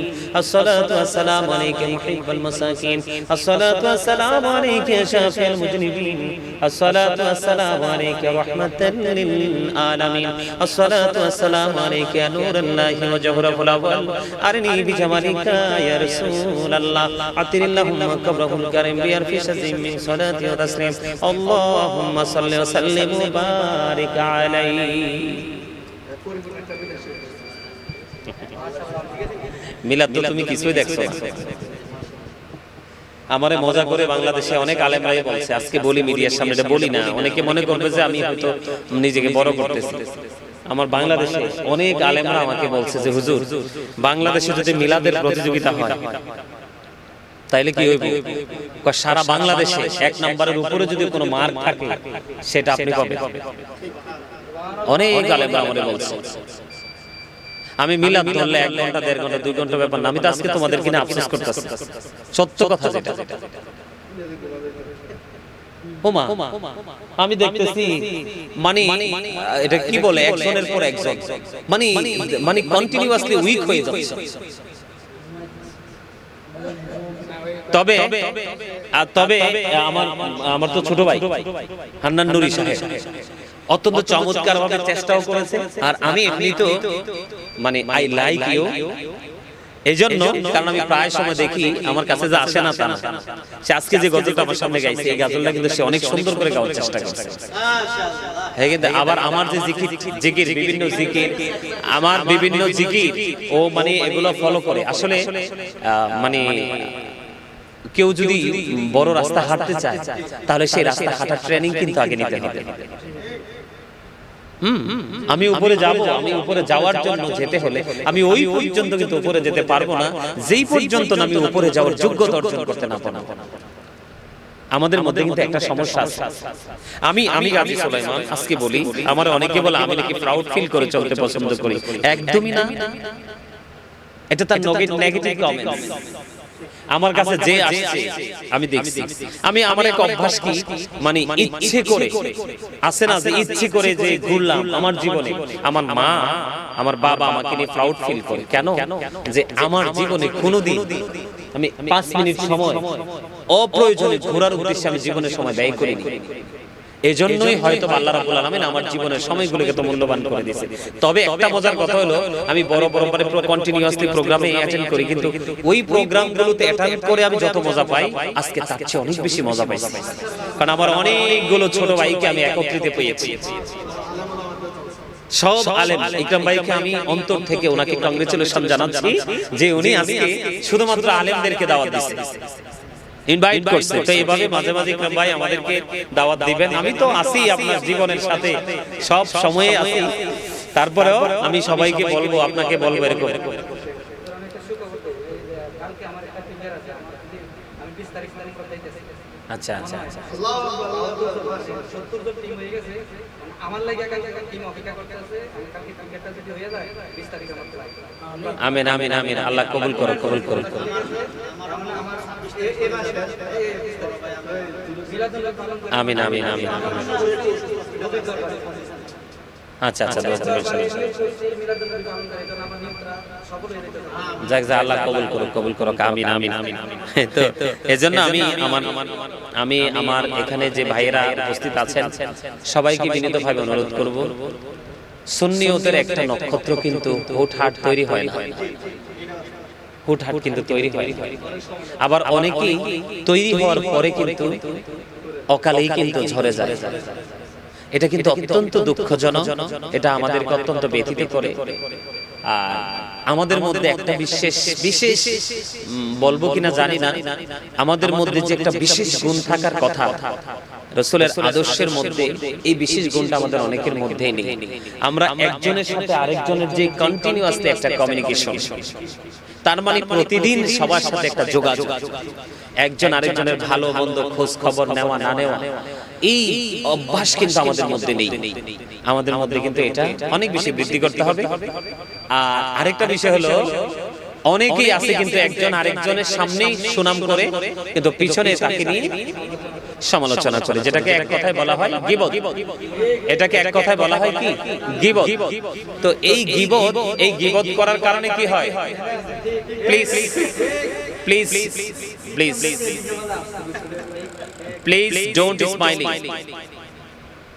अस्सलातु वस्सलामु والسلام عليك محب المساكين الصلاة والسلام عليك يا شافع المذنبين الصلاة والسلام عليك رحمة للعالمين الصلاة والسلام عليك يا نور الله وجوهره الأول أرني بجمالك يا رسول الله عطر اللهم قبره الكريم بألف شزم من صلاة وتسليم اللهم صل وسلم وبارك عليه মিলাদ তো তুমি কিছুই দেখছো না আমারে মজা করে বাংলাদেশে অনেক আলেমরাই বলছে আজকে বলি মিডিয়ার সামনে এটা বলি না অনেকে মনে করবে যে আমি হয়তো নিজেকে বড় করতেছি আমার বাংলাদেশে অনেক আলেমরা আমাকে বলছে যে হুজুর বাংলাদেশে যদি মিলাদের প্রতিযোগিতা হয় তাইলে কি হইব সারা বাংলাদেশে এক নম্বরের উপরে যদি কোনো মার্ক থাকে সেটা আপনি পাবেন অনেক আলেমরা আমারে বলছে আমি মিলাদ ধরলে 1 ঘন্টা 1.5 ঘন্টা 2 ঘন্টা ব্যাপার না আমি তো আজকে তোমাদের কিনা আফসোস করতেছি সত্য কথা যেটা ওমা আমি দেখতেছি মানে এটা কি বলে একজনের পর একজন মানে কন্টিনিউয়াসলি উইক হয়ে যাচ্ছে তবে আমার তো ছোট ভাই হান্নান নুরি সাহেব অত্যন্ত চমৎকার ভাবে চেষ্টাও করেছে আর আমি এমনি তো মানে আই লাইক ইউ এইজন্য কারণ আমি প্রায় সময় দেখি আমার কাছে যে আসে না তা না সে আজকে যে গজলটা আমার সামনে গাইছে এই গজলটা কিন্তু সে অনেক সুন্দর করে গাওয়ার চেষ্টা করছে হ্যাঁ কিন্তু আবার আমার যে জিকির বিভিন্ন জিকির আমার বিভিন্ন জিকির ও মানে এগুলো ফলো করে আসলে মানে কেউ যদি বড় রাস্তা হাঁটতে চায় তাহলে সেই রাস্তা হাঁটার ট্রেনিং কিন্তু আগে নিতে হবে আমি উপরে যাব আমি উপরে যাওয়ার জন্য যেতে হলে আমি ওই পর্যন্ত কিন্তু উপরে যেতে পারবো না যেই পর্যন্ত আমি উপরে যাওয়ার যোগ্যতা অর্জন করতে না পারবো আমাদের মধ্যে কিন্তু একটা সমস্যা আছে আমি গাজী সুলাইমান আজকে বলি আমার অনেকে বলে আমি নাকি প্রাউড ফিল করে চলতে পছন্দ করি একদমই না এটা তার নেগেটিভ কমেন্টস আমার কাছে যে আসছে আমি দেখছি আমি আমার এক অভ্যাস কি মানে ইচ্ছে করে আছে না যে ইচ্ছে করে যে ঘুরলাম আমার জীবনে আমার মা আমার বাবা আমাকে নিয়ে প্রাউড ফিল করে কেন যে আমার জীবনে কোনোদিন আমি 5 মিনিট সময় অপ্রয়োজনে ঘোরার উদ্দেশ্যে আমি জীবনের সময় ব্যয় করিনি এজন্যই হয়তো আল্লাহ রাব্বুল আলামিন আমার জীবনের সময়গুলোকে তো মূল্যবান করে দিয়েছে তবে একটা মজার কথা হলো আমি বড় মানে কন্টিনিউয়াসলি প্রোগ্রামে অ্যাটেন্ড করি কিন্তু ওই প্রোগ্রামগুলোতে অ্যাটেন্ড করে আমি যত মজা পাই আজকে তার চেয়ে অনেক বেশি মজা পাইছি কারণ আমার অনেকগুলো ছোট ভাইকে আমি একত্রিত পেয়েছি সব আলেম ইকরাম ভাইকে আমি অন্তর থেকে ওনাকে কংগ্রেচুলেশন জানাচ্ছি যে উনি আজকে শুধুমাত্র আলেমদেরকে দাওয়াত দিয়েছেন ইনভাইট করছে তো এইভাবে মাঝে মাঝে ইকরাম ভাই আমাদেরকে দাওয়াত দিবেন আমি তো আছি আপনার জীবনের সাথে সব সময়ে আছি তারপরেও আমি সবাইকে বলবো আপনাকে বলবো এরকম আচ্ছা আচ্ছা আচ্ছা আমার লাগি কালকে টিম অপেক্ষা করতে আছে আমি কালকে ক্রিকেটটা যদি হয়ে যায় 20 তারিখ আমার ফ্লাইট আমিন আমিন আমিন আল্লাহ কবুল করো আমিন আমিন আমিন আচ্ছা আচ্ছা যাক যা আল্লাহ কবুল করো আমিন আমিন আমিন তো এজন্য আমি আমার এখানে যে ভাইয়েরা উপস্থিত আছেন সবাইকে বিনীতভাবে অনুরোধ করব সুন্নিয়তের একটা নক্ষত্র কিন্তু হুটহাট তৈরি হয় না হুটহাট কিন্তু তৈরি হয় আবার অনেকেই তৈরি হওয়ার পরে কিন্তু অকালেই কিন্তু ঝরে যায় এটা কিন্তু অত্যন্ত দুঃখজনক এটা আমাদেরকে অত্যন্ত ব্যথিত করে আর আমাদের মধ্যে একটা বিশেষ বলবো কিনা জানি না আমাদের মধ্যে যে একটা বিশেষ গুণ থাকার কথা রাসূলের আদর্শের মধ্যে এই বিশেষ গুণটা আমাদের অনেকের মধ্যেই নেই আমরা একজনের সাথে আরেকজনের যে কন্টিনিউয়াসলি একটা কমিউনিকেশন তার মানে প্রতিদিন সবার সাথে একটা যোগাযোগ একজন আরেকজনের ভালো মন্দ খোঁজ খবর নেওয়া না নেওয়া এই অভ্যাস কিন্তু আমাদের মধ্যে নেই আমাদের মধ্যে কিন্তু এটা অনেক বেশি বৃদ্ধি করতে হবে আর আরেকটা বিষয় হলো অনেকেই আছে কিন্তু একজন আরেকজনের সামনেই সুনাম করে কিন্তু পিছনে তাকে নিয়ে সমালোচনা করে যেটাকে এক কথায় বলা হয় গীবত এটাকে এক কথায় বলা হয় কি গীবত তো এই গীবত করার কারণে কি হয় please please please please don't smiling.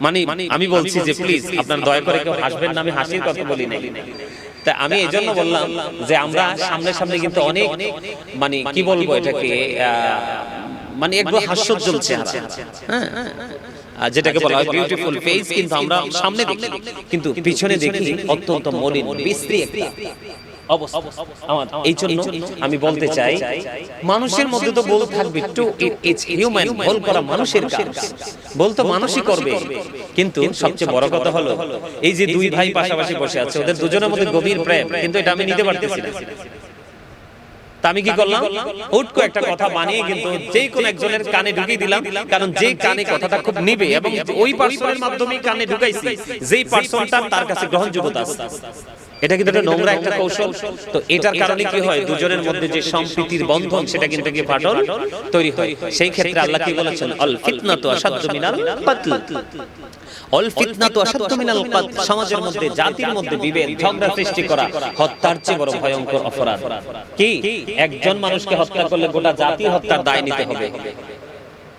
মানে আমি বলছি যে প্লিজ আপনারা দয়া করে কেউ হাসবেন না, আমি হাসির কথা বলি নাই। তা আমি এই জন্য বললাম যে আমরা সামনে সামনে কিন্তু অনেক মানে কি বলবো এটাকে মানে একটু হাস্যোজ্জ্বল চেহারা, হ্যাঁ যেটাকে বলা হয় বিউটিফুল ফেস, কিন্তু আমরা সামনে দেখি কিন্তু পিছনে দেখি অত্যন্ত মলিন বিশ্রী একটা অবস্থা আমার। এই জন্য আমি বলতে চাই মানুষের মধ্যে তো বল থাকবে, টু ইটস হিউম্যান, বল করা মানুষের কাজ, বল তো মানুষই করবে। কিন্তু সবচেয়ে বড় কথা হলো এই যে দুই ভাই পাশাপাশি বসে আছে, ওদের দুজনের মধ্যে গভীর প্রেম, কিন্তু এটা আমি নিতে পারতেছি না। তা আমি কি করলাম, হুট করে একটা কথা বানিয়ে কিন্তু যেই কোন একজনের কানে ঢুকিয়ে দিলাম, কারণ যেই কানে কথাটা খুব নিবে এবং ওই পার্সনের মাধ্যমে কানে ঢুকাইছি যেই পার্সনটা তার কাছে গ্রহণযোগ্যতা আছে। এটা কিন্তু একটা নোংরা একটা কৌশল। তো এটার কারণে কি হয়, দুজনের মধ্যে যে সম্প্রীতির বন্ধন সেটা কিন্তু কি ফাটল তৈরি হয়। সেই ক্ষেত্রে আল্লাহ কি বলেছেন, আল ফিতনাতু আশাদ্দু মিনাল কতল, অল ফিতনাতু আশাদ্দু মিনাল কতল। সমাজের মধ্যে জাতির মধ্যে বিভেদ ঝগড়া সৃষ্টি করা হত্যার চেয়ে বড় ভয়ঙ্কর অপরাধ। কি একজন মানুষকে হত্যা করলে গোটা জাতি হত্যার দায় নিতে হবে,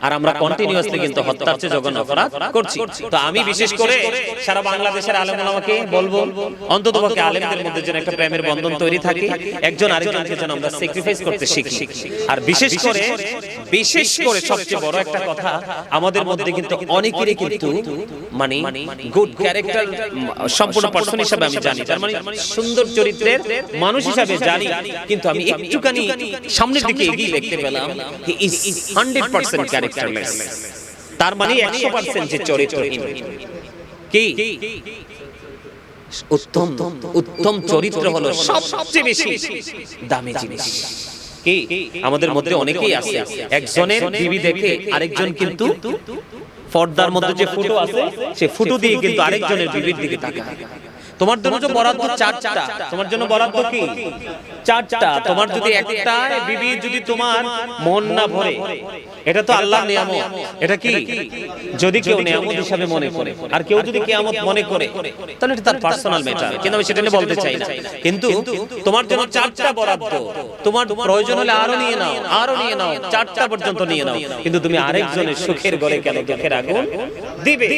আর আমরা কন্টিনিউয়াসলি কিন্তু হত্যার চেয়ে জঘন্য অপরাধ করছি। তো আমি বিশেষ করে সারা বাংলাদেশের আলেম ওলামাকে বলবো, অন্ততপক্ষে আলেমদের মধ্যে যেন একটা প্রেমের বন্ধন তৈরি থাকে, একজন আরেকজনকে যেন আমরা স্যাক্রিফাইস করতে শিখি। আর বিশেষ করে সবচেয়ে বড় একটা কথা, আমাদের মধ্যে কিন্তু অনেকেরই কিন্তু মানে গুড ক্যারেক্টার সম্পূর্ণ পারসন হিসেবে আমি জানি, তার মানে সুন্দর চরিত্রের মানুষ হিসেবে জানি, কিন্তু আমি একটুখানি সামনের দিকে এগিয়ে দেখতে পেলাম হি ইজ 100% ক্যারেক্টারলেস। তার মানে 100% যে চরিত্রহীন। কি উত্তম চরিত্র হলো সবচেয়ে বেশি দামি জিনিস। কি আমাদের মধ্যে অনেকেই আছে, একজনের বিবি দেখে আরেকজন কিন্তু পর্দার মধ্যে যে ফুটো আছে সে ফুটো দিয়ে কিন্তু আরেকজনের বিবির দিকে তাকায়। তোমার জন্য যে বরাদ্দ 4টা, তোমার জন্য বরাদ্দ কি 4টা। তোমার যদি একটা বিবি যদি তোমার মন না ভরে, এটা তো আল্লাহর নিয়ামত। এটা কি যদি কেউ নিয়ামত হিসাবে মনে করে, আর কেউ যদি কিয়ামত মনে করে, তাহলে এটা তার পার্সোনাল ম্যাটার, কিন্তু আমি সেটা নিয়ে বলতে চাই না। কিন্তু তোমার জন্য 4টা বরাদ্দ, তোমার প্রয়োজন হলে আরো নিয়ে নাও, 4টা পর্যন্ত নিয়ে নাও, কিন্তু তুমি আরেকজনের সুখের ঘরে কেন দুঃখের আগুন দিবে?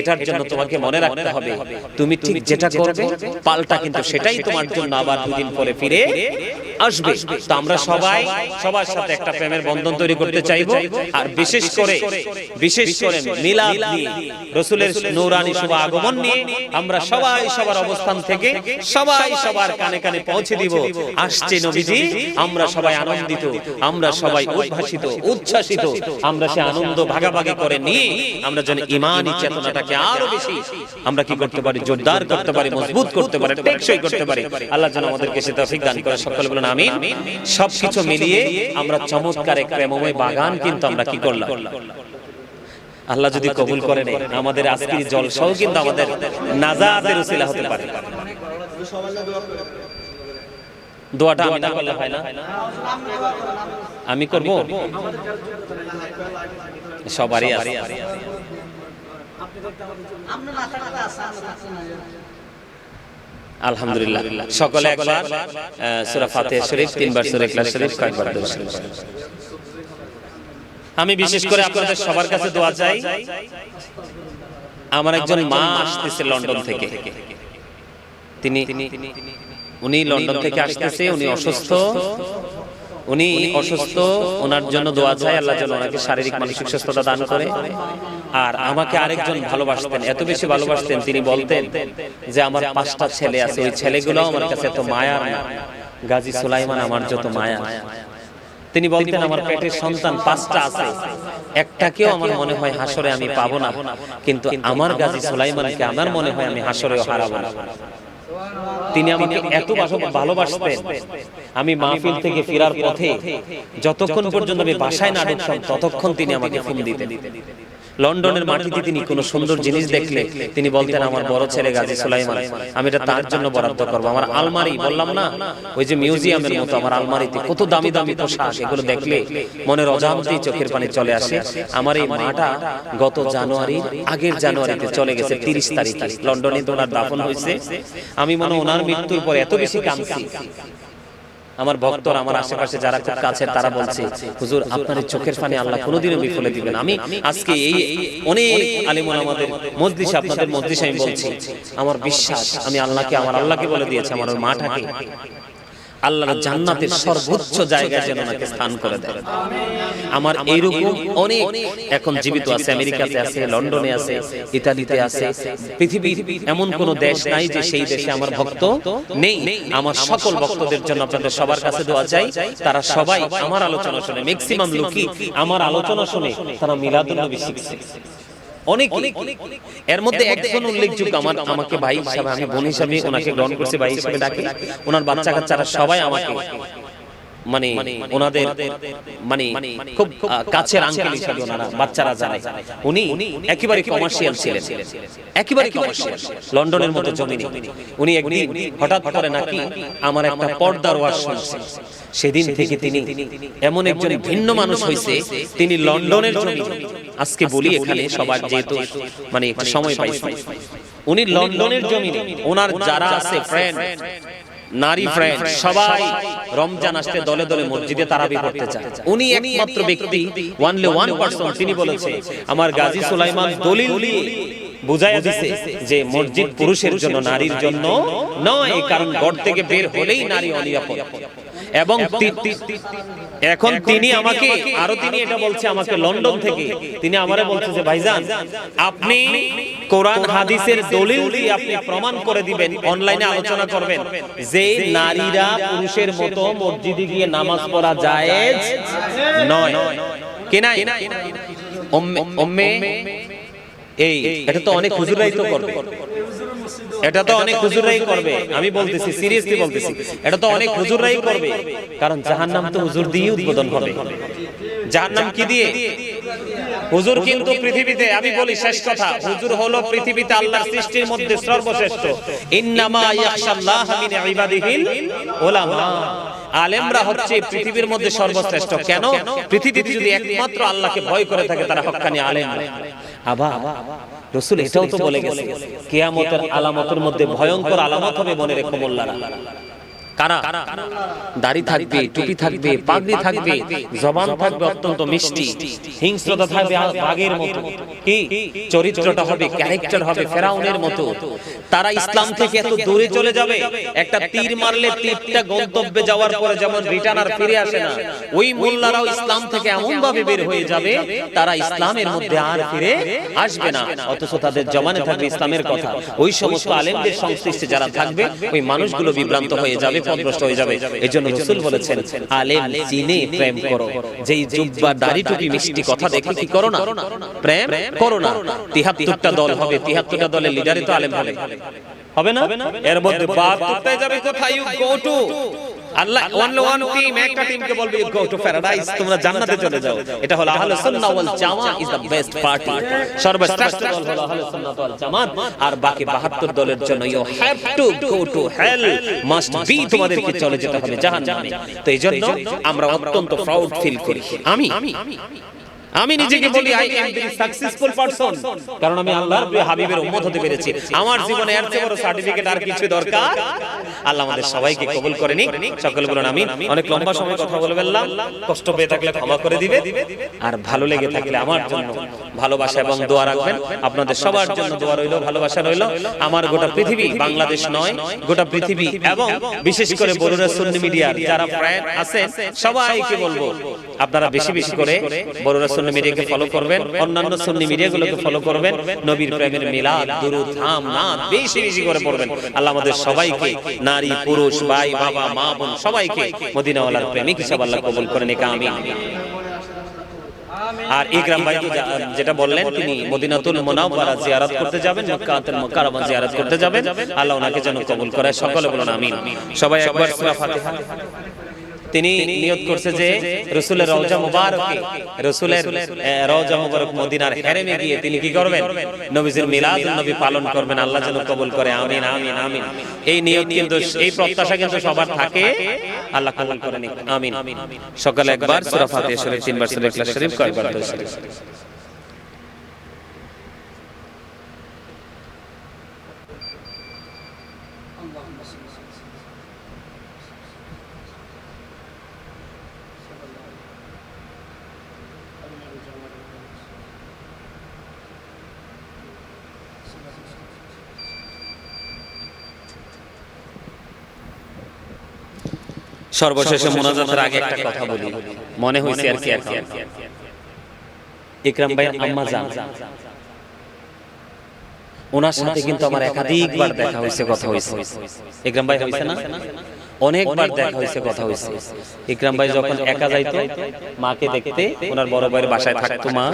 এটার জন্য তোমাকে মনে রাখতে হবে, তুমি ঠিক যেটা করবে পাল্টা কিন্তু সেটাই তোমার জন্য আবার দুদিন পরে ফিরে আসবে। তো আমরা সবাই সবার সাথে একটা প্রেমের বন্ধন তৈরি করতে চাইবো, আর বিশেষ করে মিলাদ নিয়ে, রাসূলের নূরানি শুভ আগমন নিয়ে আমরা সবাই সবার অবস্থান থেকে সবাই সবার কানে কানে পৌঁছে দিব, আসছে নবীজি। আমরা সবাই আনন্দিত, আমরা সবাই উচ্ছ্বাসিত, আমরা সে আনন্দ ভাগাভাগি করে নিয়ে আমরা যেন ঈমানি চেতনাটাকে আরো বেশি আমরা কি করতে পারি, জোরদার করতে পারি, মজবুত করতে পারি, টেকসই করতে পারি। আল্লাহ যেন আমাদেরকে সে তৌফিক দান করে। সকলে বলেন আমিন। সবকিছু মিলিয়ে আমরা চমৎকার এক প্রেমময় বাগান কিন্তু আমরা কি করলাম। আল্লাহ যদি কবুল করে নেয়, আমাদের আজকের জলসাও কিন্তু আমাদের নাজাতের উসিলা হতে পারে। দোয়াটা আমি না করলে হয় না, আমি করব, সবারই আছে। আলহামদুলিল্লাহ, সকলে একবার সূরা ফাতিহা শরীফ, 3 বার সূরা ইখলাস শরীফ, কয়েকবার দরুদ শরীফ। আমি বিশেষ করে আপনাদের সবার কাছে দোয়া চাই। আমার একজন মা আসতেছে লন্ডন থেকে, উনি লন্ডন থেকে আসতেছে, উনি অসুস্থ, ওনার জন্য দোয়া চাই, আল্লাহ যেন ওনাকে শারীরিক মানসিক সুস্থতা দান করে। আর আমাকে আরেকজন ভালোবাসতেন, এত বেশি ভালোবাসতেন, তিনি বলতেন যে আমার 5টা ছেলে আছে, ওই ছেলেগুলো আমার কাছে এত মায়ার না, গাজী সুলাইমান আমার যত মায়া। তিনি বলতেন আমার পেটের সন্তান 5টা আছে, একটাকেও আমার মনে হয় হাসরে আমি পাবো না, কিন্তু আমার গাজী সুলাইমানকে আমার মনে হয় আমি হাসরেও হারাবো না। তিনি আমাকে এত ভালোবাসতেন, আমি মাহফিল থেকে ফেরার পথে যতক্ষণ পর্যন্ত আমি বাসায় না ঢুকতাম ততক্ষণ তিনি আমাকে ফোন দিতেন। লন্ডনের মাটিতে তিনি কোনো সুন্দর জিনিস দেখলে তিনি বলতেন আমার বড় ছেলে গাজী সুলাইমান, আমি এটা তার জন্য বরাদ্দ করবো। আমার আলমারি, বললাম না ওই যে মিউজিয়ামের মতো, আমার আলমারিতে কত দামি দামি পোশাক, এগুলো দেখলে মনের অজান্তেই চোখের পানি চলে আসে। আমার এই মাটা গত আগের জানুয়ারিতে চলে গেছে, 30 তারিখে লন্ডনে ওনার দাফন হয়েছে। আমি মনে ওনার মৃত্যুর পর এত বেশি কাঁদছি, আমার ভক্তরা, আমার আশেপাশে যারা খুব কাছের, তারা বলছে হুজুর আপনার এই চোখের পানি আল্লাহ কোনোদিনও বিফলে দিবেন। আমি আজকে এই অনেক আলেম ওলামাদের মজলিসে, আপনাদের মজলিসে আমি বলছি, আমার বিশ্বাস, আমি আমার আল্লাহকে বলে দিয়েছি, আমার ওই মাটাকে আল্লাহর জান্নাতের সর্বোচ্চ জায়গায় যেন ওনাকে স্থান করে দেয়। আমার এইরকম অনেক এখন জীবিত আছে, আমেরিকাতে আছে, লন্ডনে আছে, ইতালিতে আছে, পৃথিবীর এমন কোন দেশ নাই যে সেই দেশে আমার ভক্ত নেই। আমার সকল ভক্তদের জন্য আপনাদের সবার কাছে দোয়া চাই, তারা সবাই আমার আলোচনা শুনে, ম্যাক্সিমাম লোকই আমার আলোচনা শুনে তারা মিলাদুন নবী শিখছে। অনেক এর মধ্যে একজন উল্লেখযোগ্য, আমাকে ভাই হিসাবে, আমি বোন হিসাবে ওনাকে গ্রহণ করছি, ভাই হিসাবে ডাকি। ওনার বাচ্চা কাচ্চারা সবাই আমাকে মানে ওনাদের মানে খুব কাছের আঙ্কেল হিসাবে ওনারা বাচ্চারা জানে। উনি একেবারে কমার্শিয়াল ছিলেন, একেবারে কমার্শিয়াল, লন্ডনের মতো জমিনে। উনি একদিন হঠাৎ করে নাকি আমার একটা পর্দার ওয়াজ শুনছেন। সেদিন থেকে তিনি এমন একজন ভিন্ন মানুষ হয়েছে, তিনি লন্ডনের জমিনে, আজকে বলি এখানে সবার যেহেতু মানে একটু সময় পাইছে, উনি লন্ডনের জমিনে ওনার যারা আছে ফ্রেন্ড, নারী ফ্রেন্ড, সবাই রমজান আসতে দলে দলে মসজিদে তারাবি পড়তে চায়। উনি একমাত্র ব্যক্তি, ওয়ানলি ওয়ান পারসন, তিনি বলেছে আমার গাজী সুলাইমান দলিল দিয়ে বুঝাইয়া দিছে যে মসজিদ পুরুষের জন্য, নারীর জন্য নয়, কারণ ঘর থেকে বের হলেই নারী অনিরাপদ। এবং এখন তিনি আমাকে আরো, তিনি এটা বলছে আমাকে লন্ডন থেকে, তিনি আমারে বলছে যে ভাইজান আপনি কোরআন হাদিসের দলিল দিয়ে আপনি প্রমাণ করে দিবেন, অনলাইনে আলোচনা করবেন যে নারীরা পুরুষের মতো মসজিদে গিয়ে নামাজ পড়া জায়েজ নয় কি নাই। এই এটা তো অনেক হুজুরাই তো করবে, এটা তো অনেক হুজুরাই করবে, আমি বলতেছি, সিরিয়াসলি বলতেছি, এটা তো অনেক হুজুরাই করবে, কারণ জাহান্নাম তো হুজুর দিয়ে উদ্বোধন হবে। জাহান্নাম কি দিয়ে? হুজুর কিন্তু পৃথিবীতে, আমি বলি শেষ কথা, হুজুর হলো পৃথিবীতে আল্লাহর সৃষ্টির মধ্যে সর্বশ্রেষ্ঠ। ইন্নামা ইয়াখশাল্লাহ মিন ইবাদিহিল উলামা, আলেমরা হচ্ছে পৃথিবীর মধ্যে সর্বশ্রেষ্ঠ। কেন? পৃথিবীতে যদি একমাত্র আল্লাহকে ভয় করে থাকে তারা হক্কানি আলেম। আবার রাসূল এটাও তো বলে গেছে, কিয়ামতের আলামতের মধ্যে ভয়ঙ্কর আলামত হবে, মনে রেখো মোল্লারা। কারা? দাড়ি থাকবে, টুপি থাকবে, পাগড়ি থাকবে, জবান থাকবে অত্যন্ত মিষ্টি, হিংস্রতা থাকবে বাঘের মতো, কি চরিত্রটা হবে, ক্যারেক্টার হবে ফেরাউনের মতো। তারা ইসলাম থেকে এত দূরে চলে যাবে, একটা তীর মারলে তীরটা গন্তব্যে যাওয়ার পরে যেমন রিটার্ন আর ফিরে আসে না, ওই মোল্লারাও ইসলাম থেকে এমন ভাবে বের হয়ে যাবে তারা ইসলামের মধ্যে আর ফিরে আসবে না, অথচ তাদের জমানে থাকবে ইসলামের কথা। ওই সমস্ত আলেমদের সংশ্লিষ্টে যারা থাকবে, ওই মানুষগুলো বিভ্রান্ত হয়ে যাবে, পথভ্রষ্ট হয়ে যাবে। এজন্য রাসূল বলেছেন আলেম চিনে প্রেম করো, যেই জুব্বা দাড়ি টুপি মিষ্টি কথা দেখে কি করো না, প্রেম করো না। ৭৩টা দল হবে, ৭৩টা দলের লিডারই তো আলেম হবে না? এর মধ্যে ৭২টায় যাবে কোথায়? You go to Allah, only one team, একটা টিমকে বলবে you go to paradise, তোমরা জান্নাতে চলে যাও। এটা হলো আহলুস সুন্নাহ ওয়াল জামাত is the best party, সর্বশ্রেষ্ঠ দল হলো আহলুস সুন্নাহ ওয়াল জামাত। আর বাকি ৭২ দলের জন্য you have to go to hell, must be, তোমাদেরকে চলে যেতে হবে জাহান্নামে। তো এইজন্য আমরা অত্যন্ত প্রাউড ফিল করি। আমি নিজেকে বলি I am very successful person, কারণ আমি আল্লাহর প্রিয় হাবিবের উম্মত হতে পেরেছি। আমার জীবনে এর চেয়ে বড় সার্টিফিকেট আর কিছু দরকার? আল্লাহ আমাদের সবাইকে কবুল করে নিক, সকলে বলুন আমিন। অনেক লম্বা সময় কথা বলে ফেললাম, কষ্ট পেয়ে থাকলে ক্ষমা করে দিবেন, আর ভালো লেগে থাকলে আমার জন্য ভালোবাসা এবং দোয়া রাখবেন। আপনাদের সবার জন্য দোয়া রইল, ভালোবাসা রইল। আমার গোটা পৃথিবী, বাংলাদেশ নয় গোটা পৃথিবী, এবং বিশেষ করে বরুড়া সুন্নি মিডিয়ার যারা ফ্রেন্ড আছেন সবাইকে বলবো আপনারা বেশি বেশি করে বরুড়া সুন্নি মিডিয়াকে ফলো করবেন, অন্যান্য সুন্নি মিডিয়াগুলোকে ফলো করবেন, নবীর প্রেমের মিলাদ, দুরূদ, হামদ বেশি বেশি করে পড়বেন। আল্লাহ আমাদের সবাইকে, নারী পুরুষ, ভাই বাবা মা বোন সবাইকে মদিনাওয়ালার প্রেমিক হিসেবে আল্লাহ কবুল করে নিক, আমিন। আর ইকরাম ভাই যেটা বললেন, তিনি মদিনাতুল মুনাওয়ারা জিয়ারত করতে যাবেন, মক্কাতুল মুকাররমা জিয়ারত করতে যাবেন, আল্লাহ ওনাকে যেন কবুল করে, সকলে বলুন আমিন। সবাই একবার সূরা ফাতিহা। তিনি নিয়ত করছে যে রাসূলের রওজা মুবারকে, রাসূলের রওজা মুবারক মদিনার হেরেমে গিয়ে তিনি কি করবেন? নবীজির মিলাদুন নবী পালন করবেন। আল্লাহ যেন কবুল করে, আমিন আমিন আমিন। এই নিয়ত কিন্তু, এই প্রত্যাশা কিন্তু সবার থাকে, আল্লাহ কবুল করে নিক, আমিন। সকালে একবার সূরা ফাতিহা শরীফ, 3 বার সূরা ইখলাস শরীফ, কয়েকবার দরুদ শরীফ। সর্বশেষে মোনাজাতের আগে একটা কথা বলি, মনে হয়েছে আর কি, ইকরাম ভাই আম্মা জান, ওনার সাথে কিন্তু আমার একাধিকবার দেখা হয়েছে, কথা হয়েছে। ইকরাম ভাই হয়েছে না, অনেকবার দেখা হয়েছে, কথা হয়েছে। ইকরাম ভাই যখন একা যাইতো মাকে দেখতে, ওনার বড় ভাইয়ের বাসায় থাকতো মা,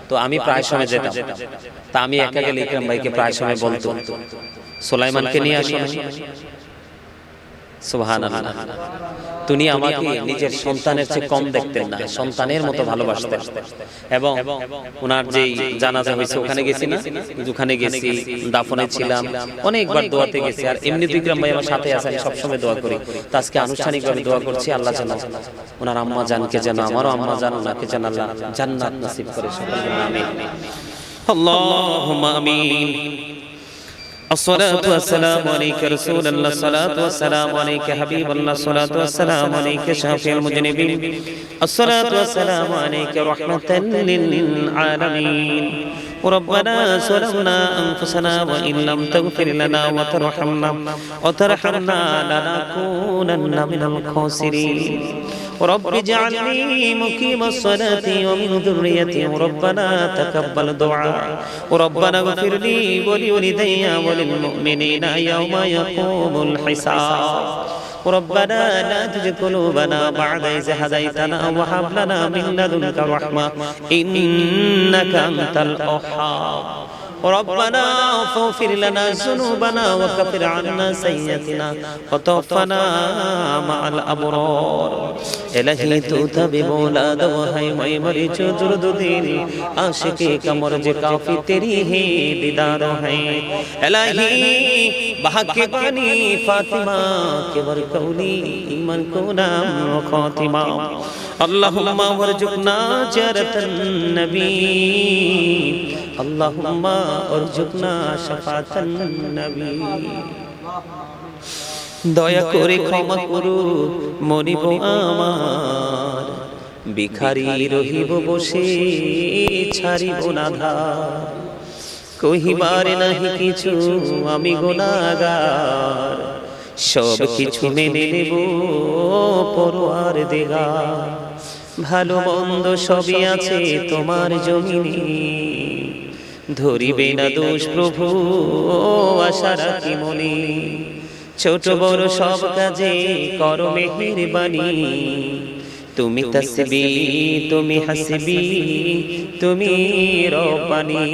তো আমি প্রায় সময় যেতাম। তা আমি একা গেলে ইকরাম ভাইকে প্রায় সময় বলতো, সুলাইমানকে নিয়ে আসো। সুবহানাল্লাহ। তিনি আমাকে নিজের সন্তানের চেয়ে কম দেখতেন না, সন্তানের মতো ভালোবাসতেন। এবং ওনার যেই জানাজা হয়েছে ওখানে গেছি না, ওখানে গেছি, দাফনে ছিলাম, অনেকবার দোয়াতে গেছি। আর এমনি ইকরাম ভাই আমার সাথে আছে, আমি সবসময় দোয়া করি। তো আজকে আনুষ্ঠানিকভাবে দোয়া করছি, আল্লাহ যেন ওনার আম্মা জানকে, যেন আমারও আম্মা জান, ওনাকে যেন আল্লাহ জান্নাত নসিব করে। সকল আমিন, আল্লাহুম্মা আমিন। الصلاة والسلام عليك رسول الله، الصلاة والسلام عليك حبيب الله، الصلاة والسلام عليك شافي المذنبين، الصلاة والسلام عليك رحمة للعالمين. ربنا ظلمنا أنفسنا وإن لم تغفر لنا وترحمنا لنكونن من الخاسرين. رب اجعلني مقيم الصلاة ومن ذريتي ربنا تقبل دعاء. ربنا اغفر لي ولوالدي وللمؤمنين يوم يقوم الحساب. ربنا لا تزغ قلوبنا بعد إذ هديتنا وهب لنا من لدنك رحمة إنك أنت الوهاب. ربنا اغفر لنا ذنوبنا وكفر عنا سيئاتنا وتوفنا مع الأبرار. إلهي تطبب اولاد وہی میں مری جو درد دل عاشقی کا مرج کافی تیری ہی دیدار ہے. الہی بحق کے بانی فاطمہ کے ورکولی ایمان کو نام و خاتمہ. اللهم ورزقنا جارة النبي، اللهم ارزقنا شفاعة النبي. দয়া করে ক্ষমা করো মনিব আমার, ভিখারি রহিব বসে ছাড়িব না ধার. কহিবার নাহি কিছু আমি গুনাহগার, সব কিছু মেনে নেব পরওয়ার দিগার. ভালো মন্দ সবই আছে তোমার জমিনে, ধরিবে না দোষ প্রভু আশা রাখি মনে. ছোট বড় সব কাজে করো মেহেরবানি, তুমি তাসবিহ তুমি হাসবি তুমি রব্বানি.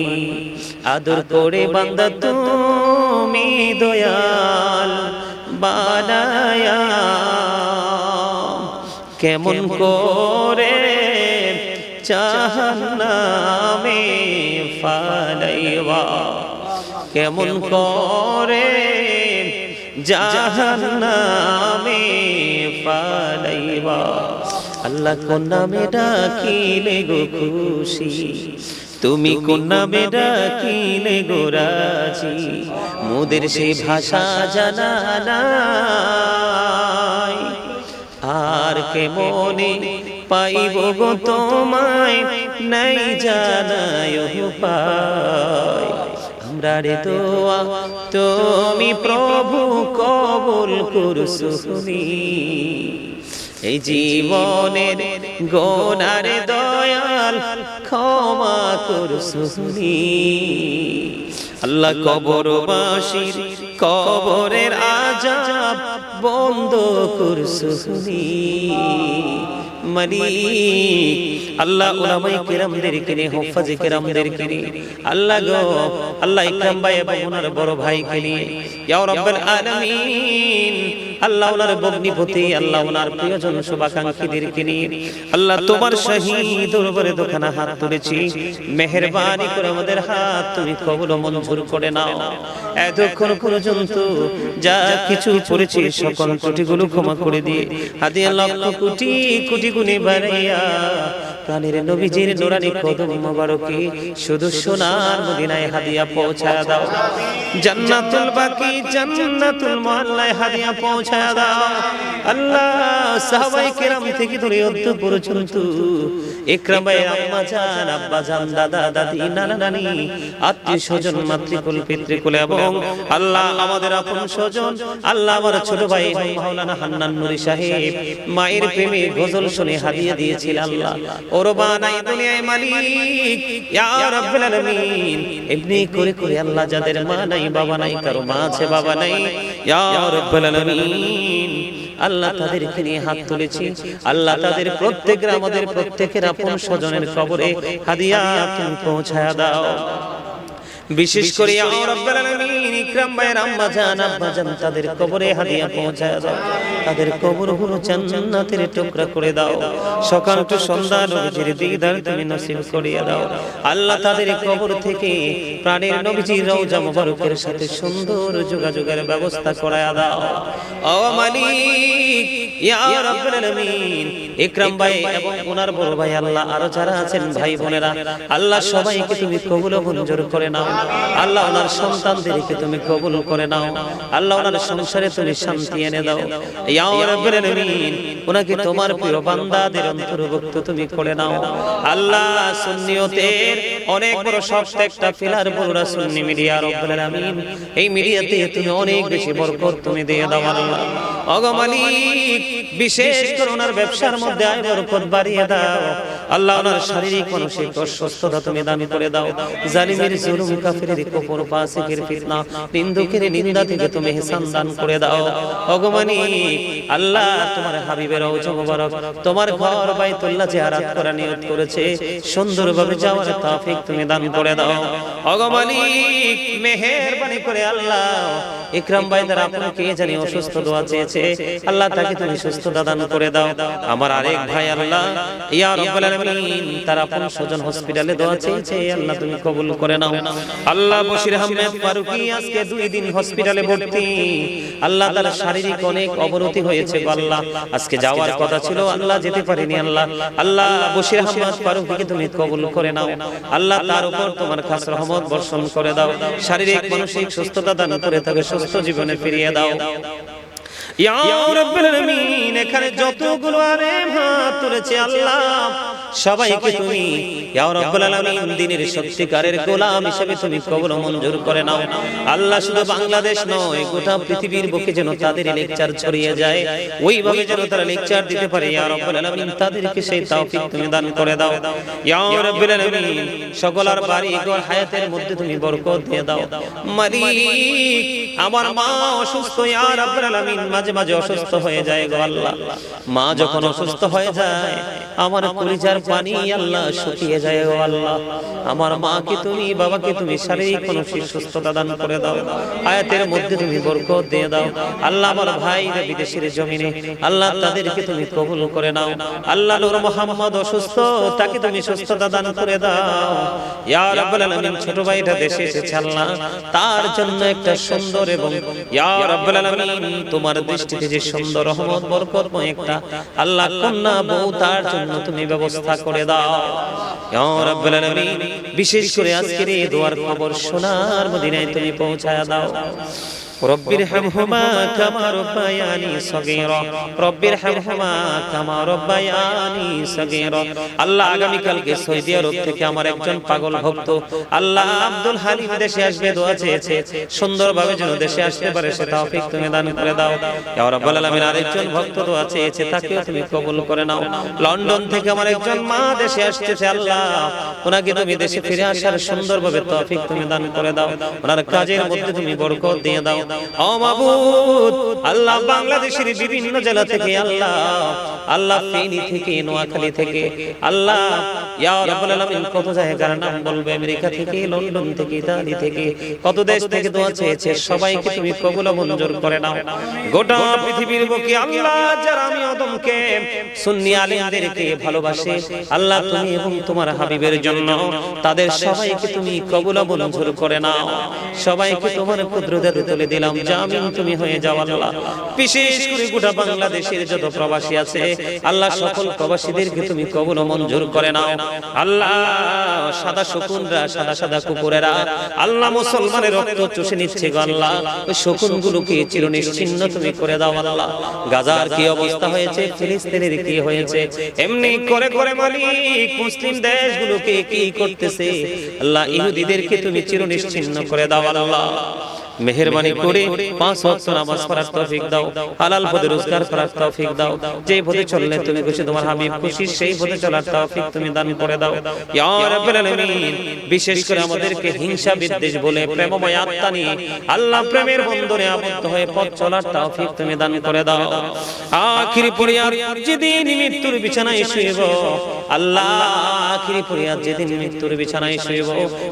আদর করে বান্দা তুমি দয়াল বানায়া, কেমন করে জাহান্নামে ফালাইবা, কেমন করে জাহান্নামে ফালাইবা. আল্লাহ কোন নামে ডাকিলে গো খুশি, তুমি কোন নামে ডাকিলে গো রাজি. মোদের সেই ভাষা জানা নাই, আর কে মনে পাইব গো তোমায়, নাই জানায় উপায়. আমরা রে দোয়া তুমি প্রভু কবুল করুনি, এই জীবনের গোনার দয়াল ক্ষমা করুনি. আল্লাহ কবরবাসীর কবরের আযাব বন্ধ করুনি মালিক. আল্লাহ উলামায়ে কেরামদেরকে নিয়ে, হুফাজে কেরামদেরকে নিয়ে, আল্লাহ গো আল্লাহ ইকরাম ভাই এবং ওনার বড় ভাইকে নিয়ে, ইয়া রাব্বুল আলামিন আল্লাহ ওনার ভগ্নিপতি, আল্লাহ ওনার প্রিয়জন শুভাকাঙ্ক্ষীদেরকে নিয়ে আল্লাহ তোমার শাহী দরবারে দোখানা হাত তুলেছি, মেহেরবানি করে আমাদের হাত তুমি কবুল ও মঞ্জুর করে নাও. এতক্ষণ পর্যন্ত যা কিছু করেছি সকল ত্রুটিগুলো ক্ষমা করে দিয়ে হাদিয়া লক্ষ কোটি কোটি গুণে বাড়াইয়া প্রাণের নবীজির নূরানি কদম মোবারকে শুধু সোনার মদিনায় হাদিয়া পৌঁছায়া দাও. জান্নাতুল বাকি জান্নাতুল মুআল্লায় হাদিয়া পৌঁছায় দাও আল্লাহ। সাহাবায়ে কেরাম থেকে ধরে অদ্য পর্যন্ত ইকরাম ভাই আম্মা জান আব্বা জান দাদা দাদি নানা নানি আত্মীয় স্বজন মাতৃকুল পিতৃকুল এবং আল্লাহ আমাদের আপন স্বজন আল্লাহ আমার ছোট ভাই মাওলানা হান্নান নুরি সাহেব মায়ের প্রেমে গজল শুনে হাদিয়া দিয়েছিল আল্লাহ। ওর বানাই দুনিয়ায় মালিক ইয়া রাব্বুল আলামিন এমনি করে করে আল্লাহ যাদের মা নাই বাবা নাই কারো মা আছে বাবা নাই ইয়া রাব্বুল আলামিন আল্লাহ তাদেরকে নিয়ে হাত তুলেছি আল্লাহ তাদের প্রত্যেকের আমাদের প্রত্যেকের আপন স্বজনের কবরে হাদিয়া তুমি পৌঁছায়া দাও। বিশেষ করে ইয়া রাব্বুল আলামিন ইকরাম ভাইয়ের আম্মা জান আব্বা জান তাদের কবরে হাদিয়া পৌঁছায়া দাও, তাদের কবরগুলো জান্নাতের টুকরা করে দাও। সকাল থেকে সন্ধ্যা নবীজির দিদার তুমি নসিব করিয়া দাও আল্লাহ। তাদের কবর থেকে প্রাণের নবীজির রওজা মুবারকের সাথে সুন্দর যোগাযোগের ব্যবস্থা করায়া দাও ও মালিক ইয়া রাব্বুল আলামিন। ইকরাম ভাই এবং ওনার বড় ভাই আল্লাহ আরো যারা আছেন ভাই বোনেরা আল্লাহ সবাইকে তুমি কবুল ও মঞ্জুর করে নাও আল্লাহ। ওনার সন্তানদেরকে তুমি কবুল করে নাও আল্লাহ। ওনার সংসারে তুমি শান্তি এনে দাও ইয়া রাব্বুল আলামিন। ওনাকে তোমার প্রিয় বান্দাদের অন্তর্ভুক্ত তুমি করে নাও আল্লাহ। সুন্নিয়তের অনেক বড় শক্ত একটা পিলার বড়রা সুন্নি মিডিয়া রাব্বুল আলামিন। এই মিডিয়াতে তুমি অনেক বেশি বরকত তুমি দিয়ে দাও আল্লাহ। ওগো মালিক বিশেষ করে ওনার ব্যবসার মধ্যে আয় বরকত বাড়িয়ে দাও আল্লাহ। ওনার শারীরিক মানসিক অসুস্থতা তুমি দান করে দাও। জালিমের জুলুম কাফিরের কুফর ফাসিকের ফিতনা নিন্দুকের নিন্দা থেকে তুমি ihsan দান করে দাও ওগো মালিক আল্লাহ। তোমার হাবিবের রওজা মুবারক তোমার ঘর বাইতুল্লাহ জিয়ারত করার নিয়ত করেছে সুন্দরভাবে যাওয়ার তৌফিক তুমি দান করে দাও ওগো মালিক। মেহেরবানি করে আল্লাহ ইকরাম ভাই দ্বারা আপনাকে জানি অসুস্থ দোয়া চেয়েছে আল্লাহ তাকে তুমি সুস্থতা দান করে দাও। আমার আরেক ভাই আল্লাহ ইয়া রাব্বুল আলামিন তার আপন স্বজন হসপিটালে দোয়া চেয়েছে আল্লাহ তুমি কবুল করে নাও আল্লাহ। বশির আহমেদ ফারুকী আজকে 2 দিন হসপিটালে ভর্তি আল্লাহ। তার শারীরিক অনেক অবনতি হয়েছে আল্লাহ। আজকে যাওয়ার কথা ছিল আল্লাহ যেতে পারেনি আল্লাহ। আল্লাহ বশির আহমেদ ফারুকীকে তুমি কবুল করে নাও আল্লাহ। তার উপর তোমার খাস রহমত বর্ষণ করে দাও শারীরিক মানসিক সুস্থতা দান করে তাকে সুস্থ জীবনে ফিরিয়ে দাও ইয়া রাব্বুল আলামিন। এখানে যতগুলো আলেম হাত তুলেছে আল্লাহ সবাইকে তুমি ইয়া রাব্বুল আলামিন দ্বীনের সত্যিকারের গোলাম হিসেবে তুমি কবুল মঞ্জুর করে নাও আল্লাহ। শুধু বাংলাদেশ নয় গোটা পৃথিবীর বুকে যেন তাদের লেকচার ছড়িয়ে যায় ওইভাবে যেন তারা লেকচার দিতে পারে ইয়া রাব্বুল আলামিন তাদেরকে সেই তৌফিক তুমি দান করে দাও ইয়া রাব্বুল আলামিন। সকলের বাড়ি ঘর হায়াতের মধ্যে তুমি বরকত দিয়ে দাও মালিক। আমার মা অসুস্থ ইয়া রাব্বুল আলামিন মাঝে মাঝে অসুস্থ হয়ে যায় গো আল্লাহ। মা যখন অসুস্থ হয়ে যায় আমার কলিজার পানি আল্লাহ শুকিয়ে যায় গো আল্লাহ। আমার মাকে তুমি বাবাকে তুমি শারীরিক মানসিক সুস্থতা দান করে দাও আয়াতের মধ্যে তুমি বরকত দিয়ে দাও আল্লাহ। আমার ভাইরা বিদেশের জমিনে আল্লাহ তাদেরকে তুমি কবুল করে নাও আল্লাহ। নূর মোহাম্মদ অসুস্থ তাকে তুমি সুস্থতা দান করে দাও ইয়া রাব্বুল আলামিন। ছোট ভাইটা দেশে এসেছে আল্লাহ তার জন্য একটা সুন্দর এবং ইয়া রাব্বুল আলামিন তোমার দৃষ্টিতে যে সুন্দর রহমত বরকতময় একটা আল্লাহ কন্যা বউ তার জন্য তুমি ব্যবস্থা করে দাও ইয়া রাব্বুল আলামিন। বিশেষ করে আজকের এই দোয়ার খবর সোনার মদিনায় তুমি পৌঁছায়া দাও। রব্বির হামহুমা কামা রব্বায়ানি সগীরা রব্বির হামহুমা কামা রব্বায়ানি সগীরা আল্লাহ। আগামী কালকে সৌদি আরব থেকে আমার একজন পাগল ভক্ত আল্লাহ আব্দুল হালিম দেশে আসবে দোয়া চেয়েছে সুন্দরভাবে যেন দেশে আসতে পারে সে তৌফিক তুমি দান করে দাও ইয়া রাব্বুল আলামিন। আরেকজন ভক্ত দোয়া চেয়েছে তাকেও তুমি কবুল করে নাও। লন্ডন থেকে আমার একজন মা দেশে আসছে আল্লাহ ওনাকে তুমি দেশে ফিরে আসার সুন্দরভাবে তৌফিক তুমি দান করে দাও ওনার কাজের মধ্যে তুমি বরকত দিয়ে দাও ও মাবুদ আল্লাহ। বাংলাদেশের বিভিন্ন জেলা থেকে আল্লাহ আল্লাহ ফেনী থেকে নোয়াখালী থেকে আল্লাহ ইয়া রাব্বুল আলামিন কত জায়গার নাম বলবে আমেরিকা থেকে লন্ডন থেকে ইতালি থেকে কত দেশ থেকে দোয়া চেয়েছে সবাইকে তুমি কবুল মঞ্জুর করে নাও। গোটা পৃথিবীর বুকে আল্লাহ যারা আমি আদমকে সুন্নি আলেমদেরকে ভালোবাসে আল্লাহ তুমি এবং তোমার হাবিবের জন্য তাদের সবাইকে তুমি কবুল মঞ্জুর করে নাও সবাইকে তোমার কুদরতে তুলে দিলাম দিলাম, জামিন তুমি হয়ে যাও আল্লাহ। বিশেষ করে গোটা বাংলাদেশের যত প্রবাসী আছে আল্লাহ, সকল প্রবাসীদেরকে তুমি কবুল ও মঞ্জুর করে নাও আল্লাহ। সাদা শকুনরা, সাদা সাদা কুকুরেরা আল্লাহ মুসলমানের রক্ত চুষে নিচ্ছে গো আল্লাহ, ওই শকুনগুলোকে চিরনিশ্চিহ্ন তুমি করে দাও আল্লাহ। গাজার কি অবস্থা হয়েছে, ফিলিস্তিনের কি হয়েছে, এমনি করে করে মালিক মুসলিম দেশগুলোকে কি করতেছে আল্লাহ, ইহুদিদেরকে তুমি চিরনিশ্চিহ্ন করে দাও আল্লাহ। মেহেরবানি করে 5 ওয়াক্ত নামাজ পড়ার তৌফিক দাও, হালাল পথে রোজগার করার তৌফিক দাও, যে পথে চললে তুমি খুশি, তোমার হাবিব খুশি, সেই পথে চলার তৌফিক তুমি দান করে দাও ইয়া রাব্বুল আলামিন। বিশেষ করে আমাদেরকে হিংসা বিদ্বেষ বলে প্রেমময় আত্মা নিয়ে আল্লাহ প্রেমের বন্ধনে আবদ্ধ হয়ে পথ চলার তৌফিক তুমি দান করে দাও। আখিরি ফরিয়াদ যেদিন মৃত্যুর বিছানায় শুইব আল্লাহ, আখিরি ফরিয়াদ যেদিন মৃত্যুর বিছানায় শুইব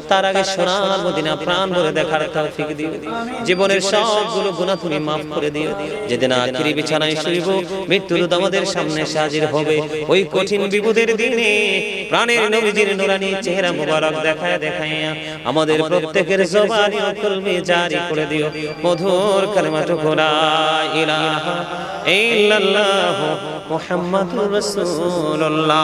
তার আগে সোনার মদিনা প্রাণ ভরে দেখার তৌফিক দিও, জীবনের সবগুলো গুনাহ তুমি মাফ করে দিও। যেদিন আখিরি বিছানায় শুইব মৃত্যুর আমাদের সামনে হাজির হবে, ওই কঠিন বিপদের দিনে প্রাণের নবীজির নূরানি চেহারা মুবারক দেখায় দেখায় আমাদের প্রত্যেকের জবানি ও কলবে জারি করে দিও মধুর কালিমাটুকু লা ইলাহা ইল্লাল্লাহ মুহাম্মাদুর রাসূলুল্লাহ।